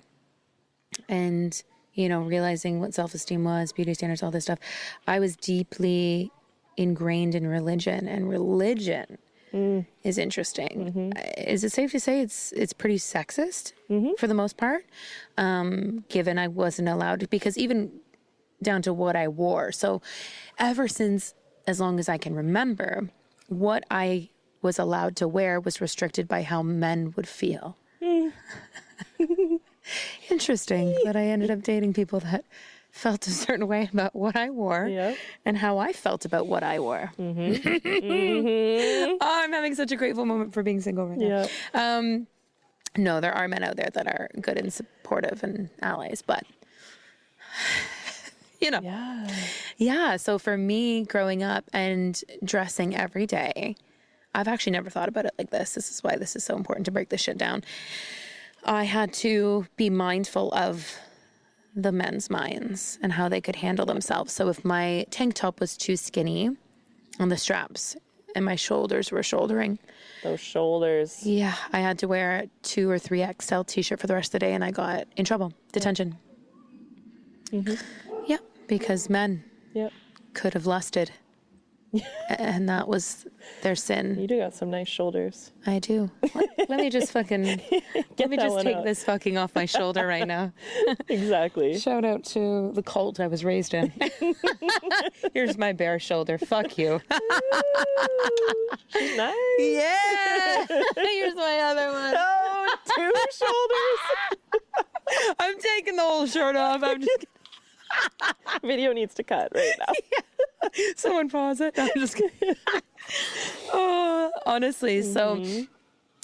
and, you know, realizing what self-esteem was, beauty standards, all this stuff, I was deeply ingrained in religion, and religion is interesting. Is it safe to say it's pretty sexist for the most part? Given I wasn't allowed to, because even down to what I wore. So ever since, as long as I can remember, what I was allowed to wear was restricted by how men would feel. Interesting that I ended up dating people that felt a certain way about what I wore and how I felt about what I wore. Oh, I'm having such a grateful moment for being single right now. No, there are men out there that are good and supportive and allies, but you know. Yeah. So for me, growing up and dressing every day, I've actually never thought about it like this. This is why this is so important to break this shit down. I had to be mindful of the men's minds and how they could handle themselves. So if my tank top was too skinny on the straps and my shoulders were shouldering. Those shoulders. Yeah, I had to wear a 2 or 3XL t-shirt for the rest of the day, and I got in trouble. Detention. Yeah, because men could have lusted. And that was their sin. You do got some nice shoulders. I do. Let me just fucking, let me just take this fucking off my shoulder right now. Exactly. Shout out to the cult I was raised in. Here's my bare shoulder. Fuck you. She's nice. Yeah. Here's my other one. Oh, 2 shoulders. I'm taking the whole shirt off. I'm just Video needs to cut right now. Someone pause it. No, I'm just kidding. Oh, honestly, so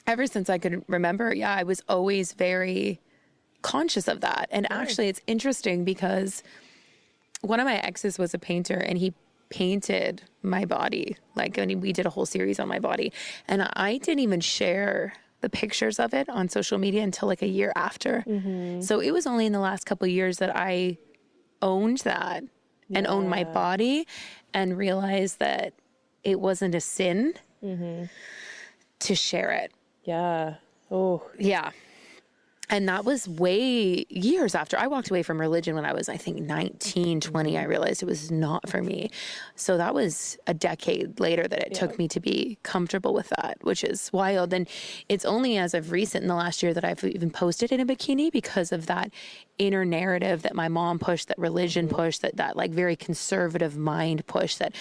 ever since I could remember, I was always very conscious of that. And actually, it's interesting because one of my exes was a painter, and he painted my body. Like, we did a whole series on my body, and I didn't even share the pictures of it on social media until like a year after. So it was only in the last couple of years that I owned that and owned my body and realized that it wasn't a sin to share it. Yeah. Oh. Yeah. And that was way years after I walked away from religion when I was, I think, 19, 20. I realized it was not for me. So that was a decade later that it took me to be comfortable with that, which is wild. And it's only as of recent in the last year that I've even posted in a bikini because of that inner narrative that my mom pushed, that religion pushed, that like very conservative mind push, that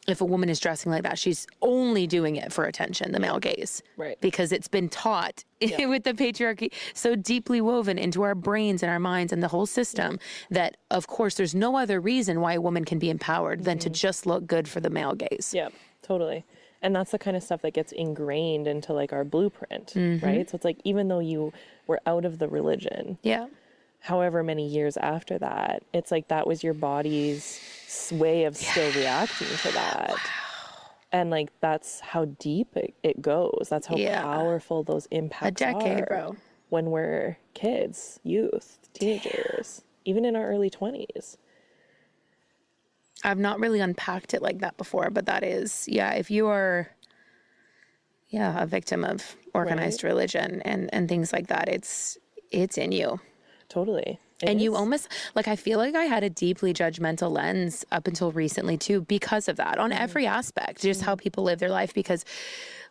if a woman is dressing like that, she's only doing it for attention, the male gaze. Right. Because it's been taught with the patriarchy so deeply woven into our brains and our minds and the whole system that, of course, there's no other reason why a woman can be empowered than to just look good for the male gaze. Yeah, totally. And that's the kind of stuff that gets ingrained into like our blueprint, right? So it's like, even though you were out of the religion, however many years after that, it's like that was your body's way of still reacting to that. And like that's how deep it goes. That's how powerful those impacts are. A decade, bro. When we're kids, youth, teenagers, even in our early 20s. I've not really unpacked it like that before, but that is, if you are a victim of organized religion and things like that, it's in you. Totally. And you almost, like, I feel like I had a deeply judgmental lens up until recently, too, because of that, on every aspect, just how people live their life. Because,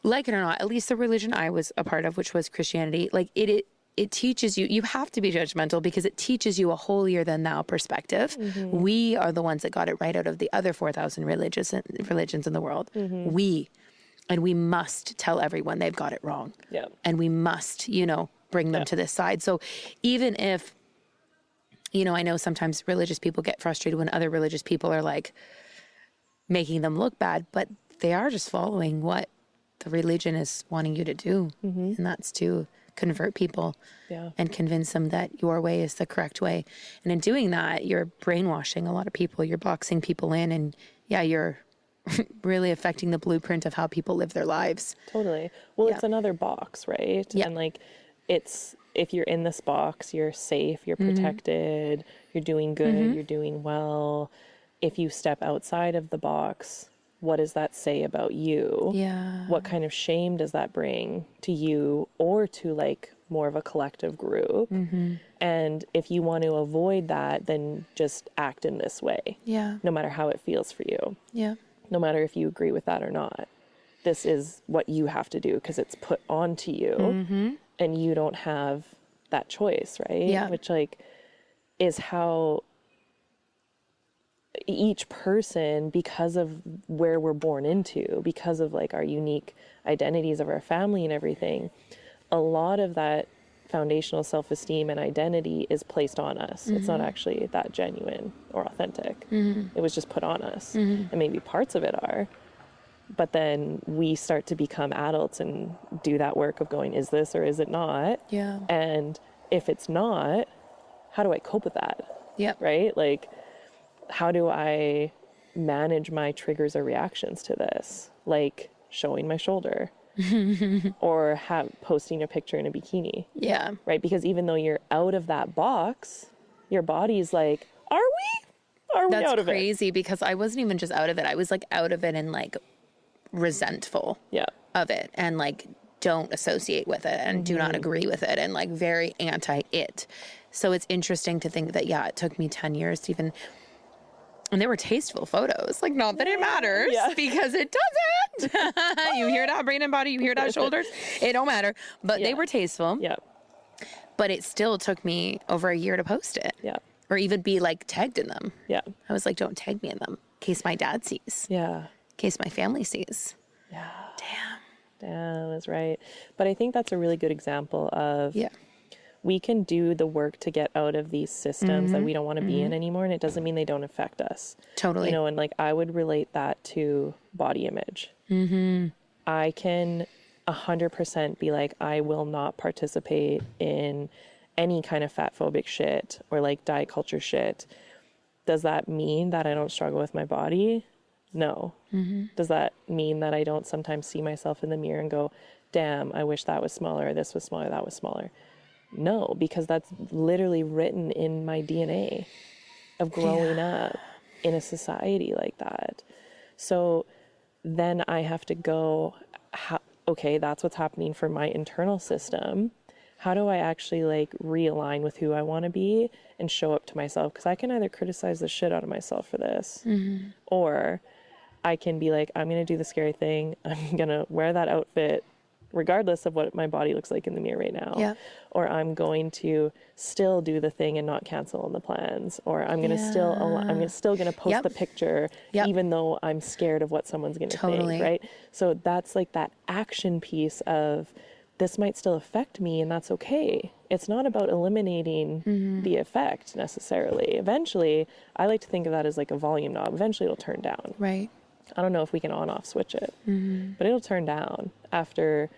like it or not, at least the religion I was a part of, which was Christianity, like, it teaches you, you have to be judgmental because it teaches you a holier than thou perspective. We are the ones that got it right out of the other 4,000 religions in the world. And we must tell everyone they've got it wrong. And we must, bring them to this side. So even if, I know sometimes religious people get frustrated when other religious people are like making them look bad, but they are just following what the religion is wanting you to do. And that's to convert people and convince them that your way is the correct way. And in doing that, you're brainwashing a lot of people. You're boxing people in, and you're really affecting the blueprint of how people live their lives. Totally. Well, it's another box, right? And like, it's, if you're in this box, you're safe, you're protected, you're doing good, you're doing well. If you step outside of the box, what does that say about you? What kind of shame does that bring to you or to like more of a collective group? And if you want to avoid that, then just act in this way. No matter how it feels for you. No matter if you agree with that or not. This is what you have to do because it's put onto you. And you don't have that choice, right? Which like is how each person, because of where we're born into, because of like our unique identities of our family and everything, a lot of that foundational self-esteem and identity is placed on us. It's not actually that genuine or authentic. It was just put on us. And maybe parts of it are. But then we start to become adults and do that work of going, is this or is it not? And if it's not, how do I cope with that? Right? Like, how do I manage my triggers or reactions to this? Like showing my shoulder or posting a picture in a bikini. Right? Because even though you're out of that box, your body's like, are we out of it? That's crazy because I wasn't even just out of it. I was like out of it and like resentful of it and like don't associate with it and do not agree with it and like very anti it. So it's interesting to think that it took me 10 years to even, and they were tasteful photos, like not that it matters because it doesn't. You hear that brain and body, you hear that shoulders, it don't matter, but they were tasteful. But it still took me over a year to post it or even be like tagged in them. I was like, don't tag me in them in case my dad sees. In case my family sees. Damn, that's right. But I think that's a really good example of we can do the work to get out of these systems that we don't want to be in anymore, and it doesn't mean they don't affect us. Totally. And like I would relate that to body image. I can 100% be like, I will not participate in any kind of fat phobic shit or like diet culture shit. Does that mean that I don't struggle with my body? No. Does that mean that I don't sometimes see myself in the mirror and go, damn, I wish that was smaller, this was smaller, that was smaller? No, because that's literally written in my DNA of growing up in a society like that. So then I have to go, okay, that's what's happening for my internal system. how do I actually like realign with who I want to be and show up to myself? Because I can either criticize the shit out of myself for this, or I can be like, I'm going to do the scary thing. I'm going to wear that outfit regardless of what my body looks like in the mirror right now. Yeah. Or I'm going to still do the thing and not cancel on the plans. Or I'm going to I'm still going to post the picture even though I'm scared of what someone's going to think, right? So that's like that action piece of this might still affect me, and that's okay. It's not about eliminating the effect necessarily. Eventually, I like to think of that as like a volume knob. Eventually it'll turn down. Right. I don't know if we can on-off switch it, but it'll turn down after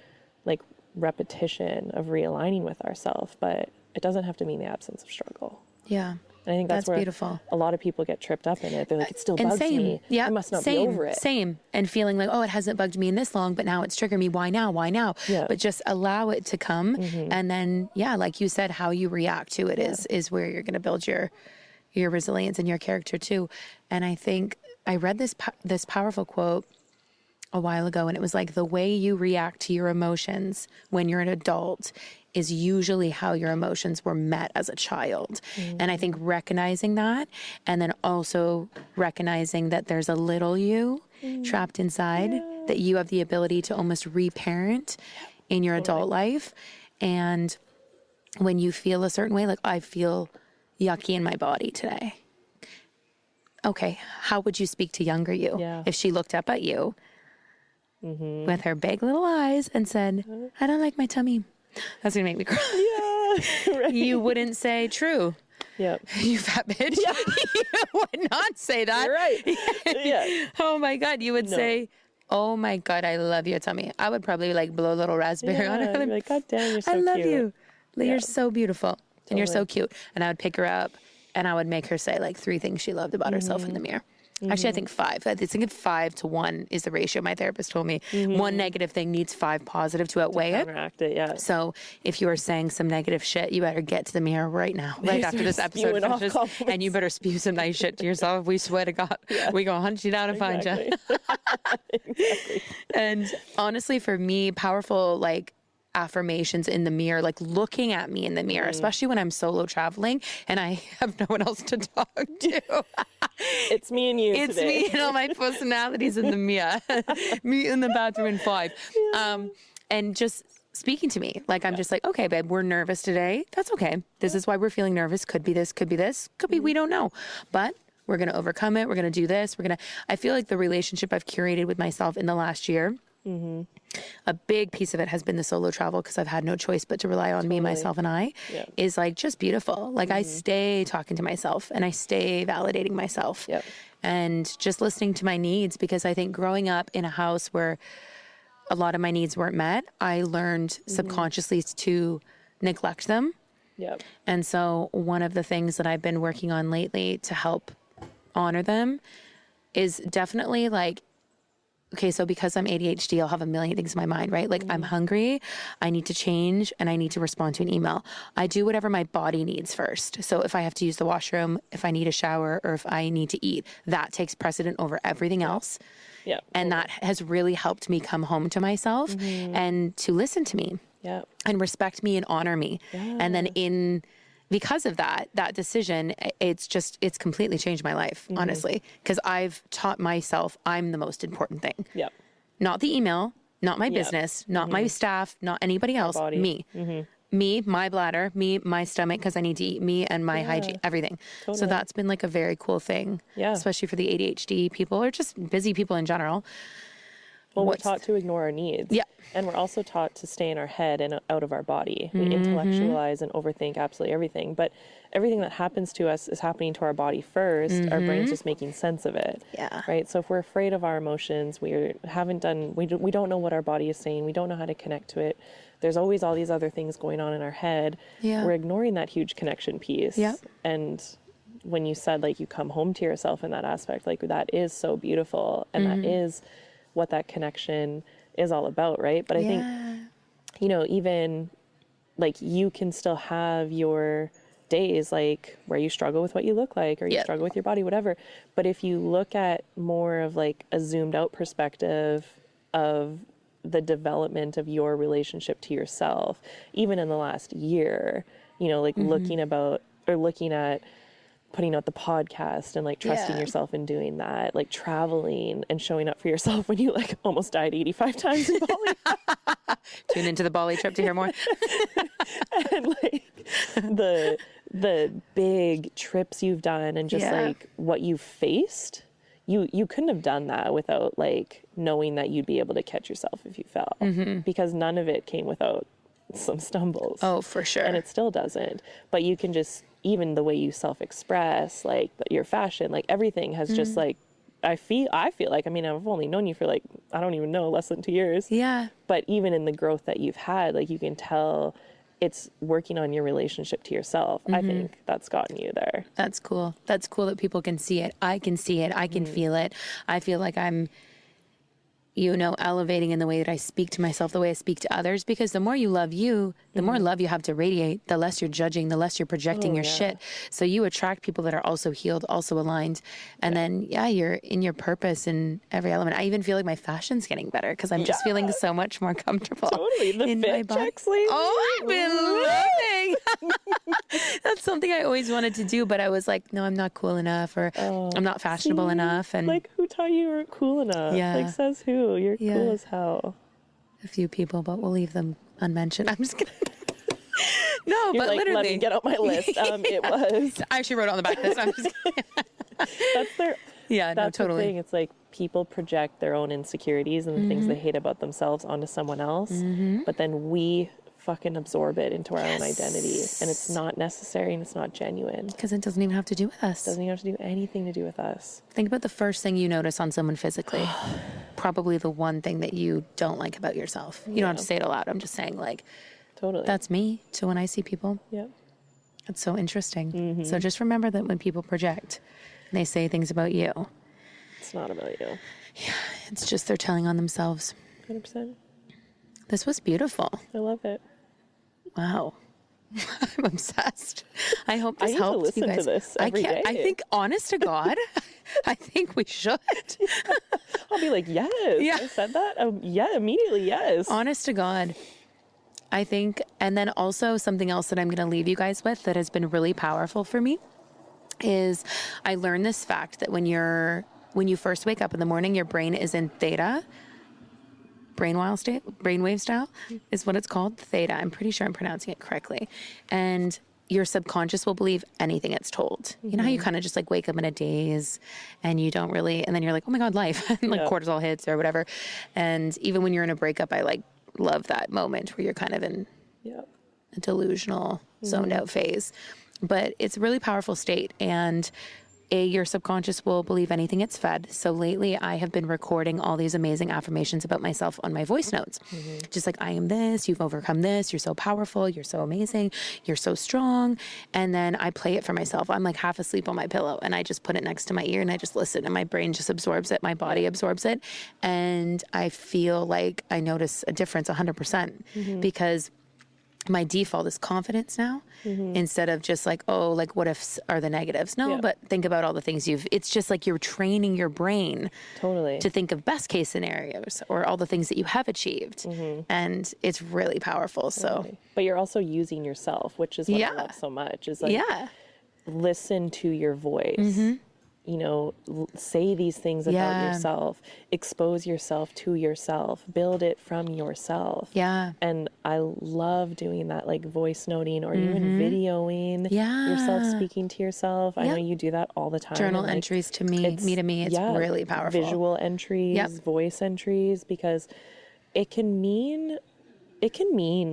like repetition of realigning with ourselves. But it doesn't have to mean the absence of struggle. Yeah. And I think that's where beautiful. A lot of people get tripped up in it. They're like, it still bugs me. Yeah. I must not be over it. Same. And feeling like, oh, it hasn't bugged me in this long, but now it's triggered me. Why now? Why now? Yeah. But just allow it to come. And then, like you said, how you react to it is where you're going to build your resilience and your character too. And I think I read this powerful quote a while ago, and it was like, the way you react to your emotions when you're an adult is usually how your emotions were met as a child. And I think recognizing that, and then also recognizing that there's a little you trapped inside that you have the ability to almost reparent in your adult life. And when you feel a certain way, like I feel yucky in my body today. Okay, how would you speak to younger you if she looked up at you with her big little eyes and said, I don't like my tummy? That's going to make me cry. Yeah, right. You wouldn't say true. Yep. You fat bitch. Yeah. You would not say that. You're right. Yeah. Oh my God. You would say, oh my God, I love your tummy. I would probably like blow a little raspberry on her. You're like, God damn, you're so I love cute. you. You're so beautiful. And you're so Totally. cute. And I would pick her up and I would make her say like 3 things she loved about herself in the mirror. Actually, I think 5. I think 5 to 1 is the ratio. My therapist told me 1 negative thing needs 5 positive to outweigh it. Counteract it, yeah. So if you are saying some negative shit, you better get to the mirror right now, right after this episode Spewing off finishes, compliments. and you better spew some nice shit to yourself. We swear to God, we gonna hunt you down and find you. Exactly. And honestly, for me, powerful like affirmations in the mirror, like looking at me in the mirror, especially when I'm solo traveling and I have no one else to talk to. It's me and you It's today. me and all my personalities in the mirror. Me in the bathroom in 5. And just speaking to me. Like, I'm just like, okay, babe, we're nervous today. That's okay. This is why we're feeling nervous. Could be this, could be this, could be we don't know. But we're going to overcome it. We're going to do this. I feel like the relationship I've curated with myself in the last year, a big piece of it has been the solo travel because I've had no choice but to rely on me, myself, and I, is like just beautiful. Like I stay talking to myself and I stay validating myself and just listening to my needs, because I think growing up in a house where a lot of my needs weren't met, I learned subconsciously to neglect them. Yep. And so one of the things that I've been working on lately to help honor them is definitely like, okay, so because I'm ADHD, I'll have a million things in my mind, right? Like I'm hungry, I need to change, and I need to respond to an email. I do whatever my body needs first. So if I have to use the washroom, if I need a shower, or if I need to eat, that takes precedent over everything else. Yeah. And that has really helped me come home to myself and to listen to me and respect me and honor me. And then because of that decision, it's completely changed my life, honestly, because I've taught myself I'm the most important thing. Yep. Not the email, not my business, not my staff, not anybody else, me. Me, my bladder, me, my stomach, because I need to eat, me and my hygiene, everything. Totally. So that's been like a very cool thing, especially for the ADHD people or just busy people in general. Well, we're taught to ignore our needs. Yeah. And we're also taught to stay in our head and out of our body. We intellectualize and overthink absolutely everything. But everything that happens to us is happening to our body first. Our brain's just making sense of it. Yeah. Right? So if we're afraid of our emotions, we don't know what our body is saying. We don't know how to connect to it. There's always all these other things going on in our head. Yeah. We're ignoring that huge connection piece. Yeah. And when you said, like, you come home to yourself in that aspect, like, that is so beautiful. And that is what that connection is all about, right? But I think, even like you can still have your days like where you struggle with what you look like or you struggle with your body, whatever. But if you look at more of like a zoomed out perspective of the development of your relationship to yourself, even in the last year, you know, like looking at putting out the podcast and like trusting yourself in doing that, like traveling and showing up for yourself when you like almost died 85 times in Bali. Tune into the Bali trip to hear more. And like the big trips you've done and just like what you've faced, you couldn't have done that without like knowing that you'd be able to catch yourself if you fell, because none of it came without some stumbles. Oh, for sure. And it still doesn't. But you can just, even the way you self-express, like your fashion, like everything has just like, I feel like, I mean, I've only known you for like, I don't even know, less than 2 years. Yeah. But even in the growth that you've had, like you can tell it's working on your relationship to yourself. I think that's gotten you there. That's cool. That's cool that people can see it. I can see it. I can feel it. I feel like I'm, you know, elevating in the way that I speak to myself, the way I speak to others, because the more you love you, the more love you have to radiate, the less you're judging, the less you're projecting your shit. So you attract people that are also healed, also aligned. And then, you're in your purpose in every element. I even feel like my fashion's getting better because I'm just feeling so much more comfortable. Totally. The in fit my body. checks lately. Oh, I've been loving. That's something I always wanted to do, but I was like, no, I'm not cool enough, or I'm not fashionable enough. And like, who taught you weren't cool enough? Yeah. Like, says who? You're cool as hell. A few people, but we'll leave them unmentioned. I'm just kidding. No, You're but like, literally. let me get out my list. It was. I actually wrote it on the back of this. I'm just kidding. That's their. Yeah, That's no, totally. the thing. It's like people project their own insecurities and the things they hate about themselves onto someone else, but then we fucking absorb it into our own identity, and it's not necessary and it's not genuine. Because it doesn't even have to do with us. Doesn't even have to do anything to do with us. Think about the first thing you notice on someone physically. Probably the one thing that you don't like about yourself. You don't have to say it aloud. I'm just saying, like, Totally. that's me. So when I see people, it's so interesting. So just remember that when people project, and they say things about you, It's not about you. it's just they're telling on themselves. 100%. This was beautiful. I love it. Wow. I'm obsessed. I hope this I need to helped listen you guys. to this every day. I think, honest to God, I think we should. I'll be like, yes. Yeah. I said that? Yeah, immediately, yes. Honest to God. I think, and then also something else that I'm going to leave you guys with that has been really powerful for me is I learned this fact that when you first wake up in the morning, your brain is in theta. Brainwave style is what it's called, theta. I'm pretty sure I'm pronouncing it correctly. And your subconscious will believe anything it's told. You know how you kind of just like wake up in a daze and you don't really, and then you're like, oh my God, life, and like cortisol hits or whatever. And even when you're in a breakup, I like love that moment where you're kind of in a delusional zoned out phase. But it's a really powerful state, and your subconscious will believe anything it's fed. So lately I have been recording all these amazing affirmations about myself on my voice notes. Just like, I am this, you've overcome this, you're so powerful, you're so amazing, you're so strong. And then I play it for myself. I'm like half asleep on my pillow and I just put it next to my ear and I just listen, and my brain just absorbs it. My body absorbs it. And I feel like I notice a difference 100% because my default is confidence now instead of just like, oh, like what ifs are the negatives. No, but think about all the things it's just like you're training your brain to think of best case scenarios or all the things that you have achieved. And it's really powerful. So, but you're also using yourself, which is what I love so much, is like, listen to your voice. You know, say these things about yourself, expose yourself to yourself, build it from yourself. And I love doing that, like voice noting or even videoing yourself speaking to yourself. I know you do that all the time. Journal entries to me, it's really powerful. Visual entries, voice entries, because it can mean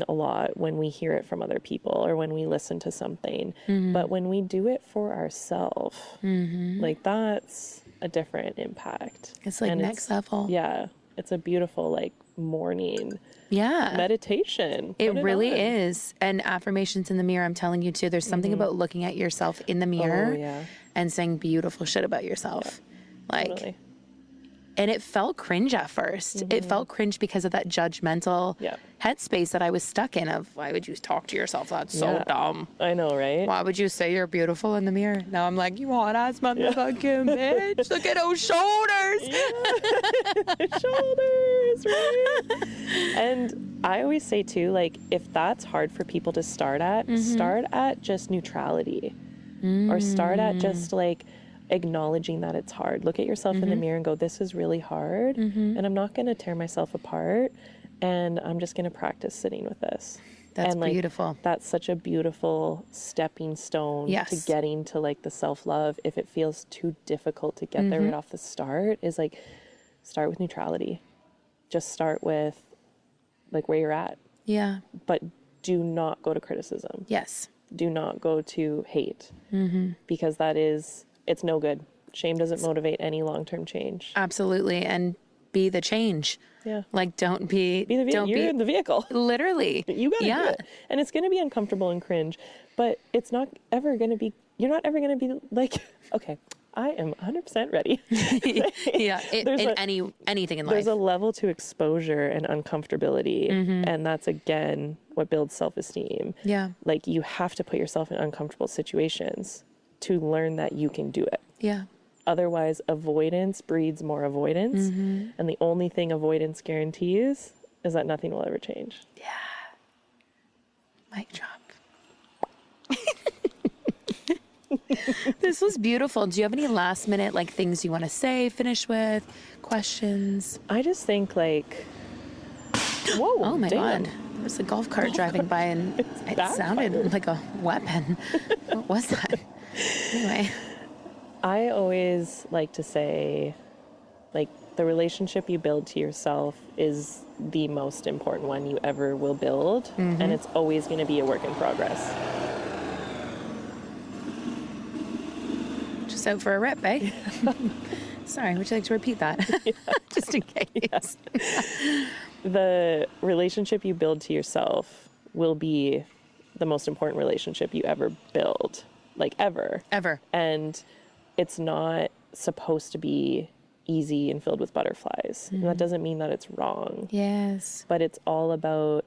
a lot when we hear it from other people or when we listen to something. But when we do it for ourselves, like that's a different impact. It's like next level. Yeah. It's a beautiful like morning meditation. It really is. And affirmations in the mirror, I'm telling you too, there's something about looking at yourself in the mirror and saying beautiful shit about yourself. Like, and it felt cringe at first. It felt cringe because of that judgmental headspace that I was stuck in of, why would you talk to yourself? That's so dumb. I know, right? Why would you say you're beautiful in the mirror? Now I'm like, you hot ass motherfucking bitch. Look at those shoulders. Shoulders. is, right? And I always say too, like, if that's hard for people to start at, start at just neutrality, or start at just like acknowledging that it's hard. Look at yourself in the mirror and go, this is really hard, and I'm not going to tear myself apart, and I'm just going to practice sitting with this. That's and, like, beautiful. That's such a beautiful stepping stone to getting to like the self-love. If it feels too difficult to get there right off the start, is like, start with neutrality. Just start with like where you're at. Yeah. But do not go to criticism. Yes. Do not go to hate, because it's no good. Shame doesn't motivate any long-term change. Absolutely. And be the change. Yeah. Like, don't be you're in the vehicle. Literally. You gotta do it. And it's gonna be uncomfortable and cringe, but it's not ever gonna be, you're not ever gonna be like, okay, I am 100% ready. Yeah. Anything in life. There's a level to exposure and uncomfortability. And that's, again, what builds self-esteem. Yeah. Like, you have to put yourself in uncomfortable situations to learn that you can do it. Yeah. Otherwise, avoidance breeds more avoidance. And the only thing avoidance guarantees is that nothing will ever change. Yeah. Mic drop. This was beautiful. Do you have any last minute like things you want to say, finish with, questions? I just think like, whoa, oh my damn. God. There was a golf cart driving by and it sounded like a weapon. What was that? Anyway. I always like to say, like, the relationship you build to yourself is the most important one you ever will build. And it's always going to be a work in progress. Just out for a rip, eh? Sorry, would you like to repeat that? Just in case. The relationship you build to yourself will be the most important relationship you ever build. Like, ever. Ever. And it's not supposed to be easy and filled with butterflies. And that doesn't mean that it's wrong. Yes. But it's all about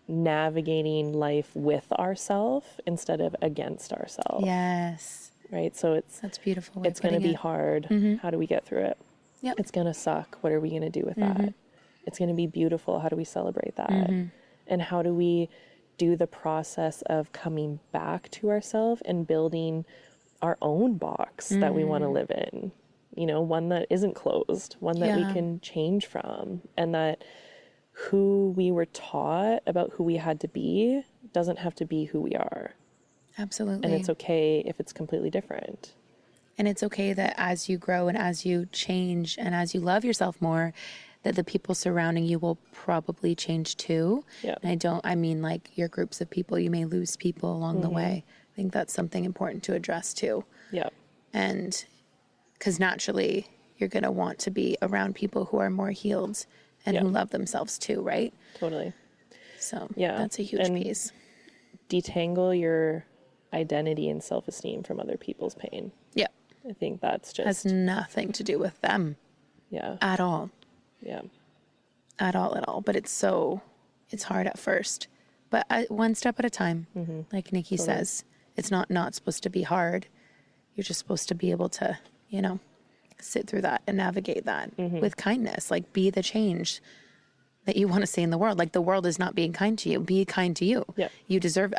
navigating life with ourselves instead of against ourselves. Yes. Right? So that's beautiful. It's going to be hard. How do we get through it? Yep. It's going to suck. What are we going to do with that? It's going to be beautiful. How do we celebrate that? And how do we do the process of coming back to ourselves and building our own box that we want to live in? You know, one that isn't closed, one that we can change from, and that who we were taught about who we had to be doesn't have to be who we are. Absolutely. And it's okay if it's completely different. And it's okay that as you grow and as you change and as you love yourself more, that the people surrounding you will probably change too. Yeah. And I mean like your groups of people, you may lose people along the way. I think that's something important to address too. Yeah. And because naturally you're going to want to be around people who are more healed and who love themselves too, right? Totally. So that's a huge piece. Detangle your identity and self-esteem from other people's pain. Yeah. I think that's just... has nothing to do with them. Yeah. At all. Yeah. At all. But it's hard at first. But one step at a time. Like Nikki says, it's not supposed to be hard. You're just supposed to be able to, sit through that and navigate that with kindness. Like, be the change that you want to see in the world. Like, the world is not being kind to you. Be kind to you. Yeah. You deserve,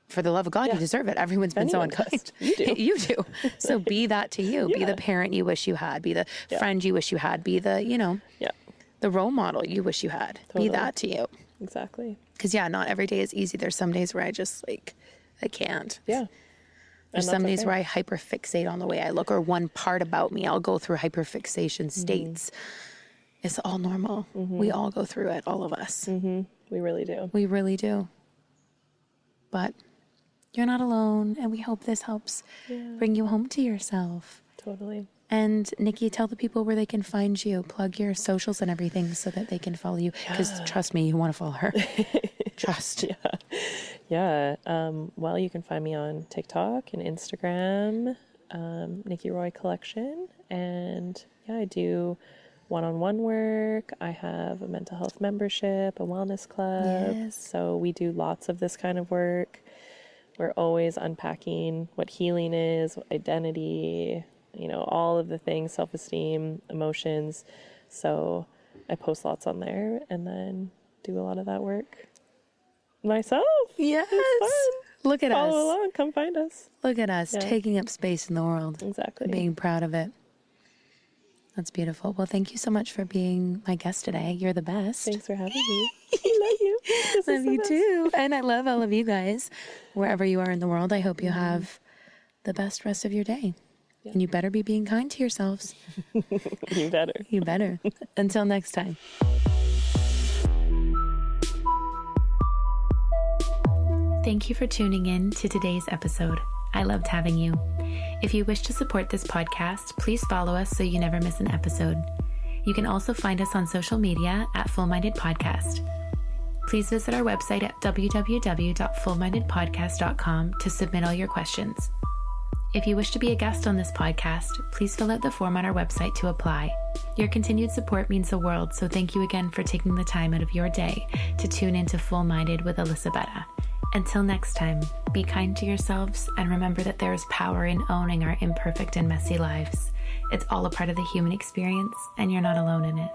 for the love of God, you deserve it. Everyone's been so unkind. You do. You do. So be that to you. Be the parent you wish you had. Be the friend you wish you had. Be the, the role model you wish you had. Totally. Be that to you. Exactly. Because, not every day is easy. There's some days where I just, I can't. Yeah. There's some days where I hyperfixate on the way I look, or one part about me. I'll go through hyperfixation states. It's all normal. We all go through it, all of us. We really do. We really do. But you're not alone, and we hope this helps bring you home to yourself. Totally. And Nikki, tell the people where they can find you. Plug your socials and everything so that they can follow you. Because trust me, you want to follow her. Trust. Yeah. Well, you can find me on TikTok and Instagram, Nikki Roy Collection. And I do one-on-one work. I have a mental health membership, a wellness club. Yes. So we do lots of this kind of work. We're always unpacking what healing is, what identity, all of the things, self-esteem, emotions. So I post lots on there and then do a lot of that work myself. Yes. It's fun. Look at us. Follow along. Come find us. Look at us taking up space in the world. Exactly. Being proud of it. That's beautiful. Well, thank you so much for being my guest today. You're the best. Thanks for having me. I love you. Love you too. And I love all of you guys. Wherever you are in the world, I hope you have the best rest of your day. Yeah. And you better be being kind to yourselves. You better. You better. Until next time. Thank you for tuning in to today's episode. I loved having you. If you wish to support this podcast, please follow us so you never miss an episode. You can also find us on social media at Full Minded Podcast. Please visit our website at www.fullmindedpodcast.com to submit all your questions. If you wish to be a guest on this podcast, please fill out the form on our website to apply. Your continued support means the world, so thank you again for taking the time out of your day to tune into Full Minded with Alyssa Bette. Until next time, be kind to yourselves and remember that there is power in owning our imperfect and messy lives. It's all a part of the human experience, and you're not alone in it.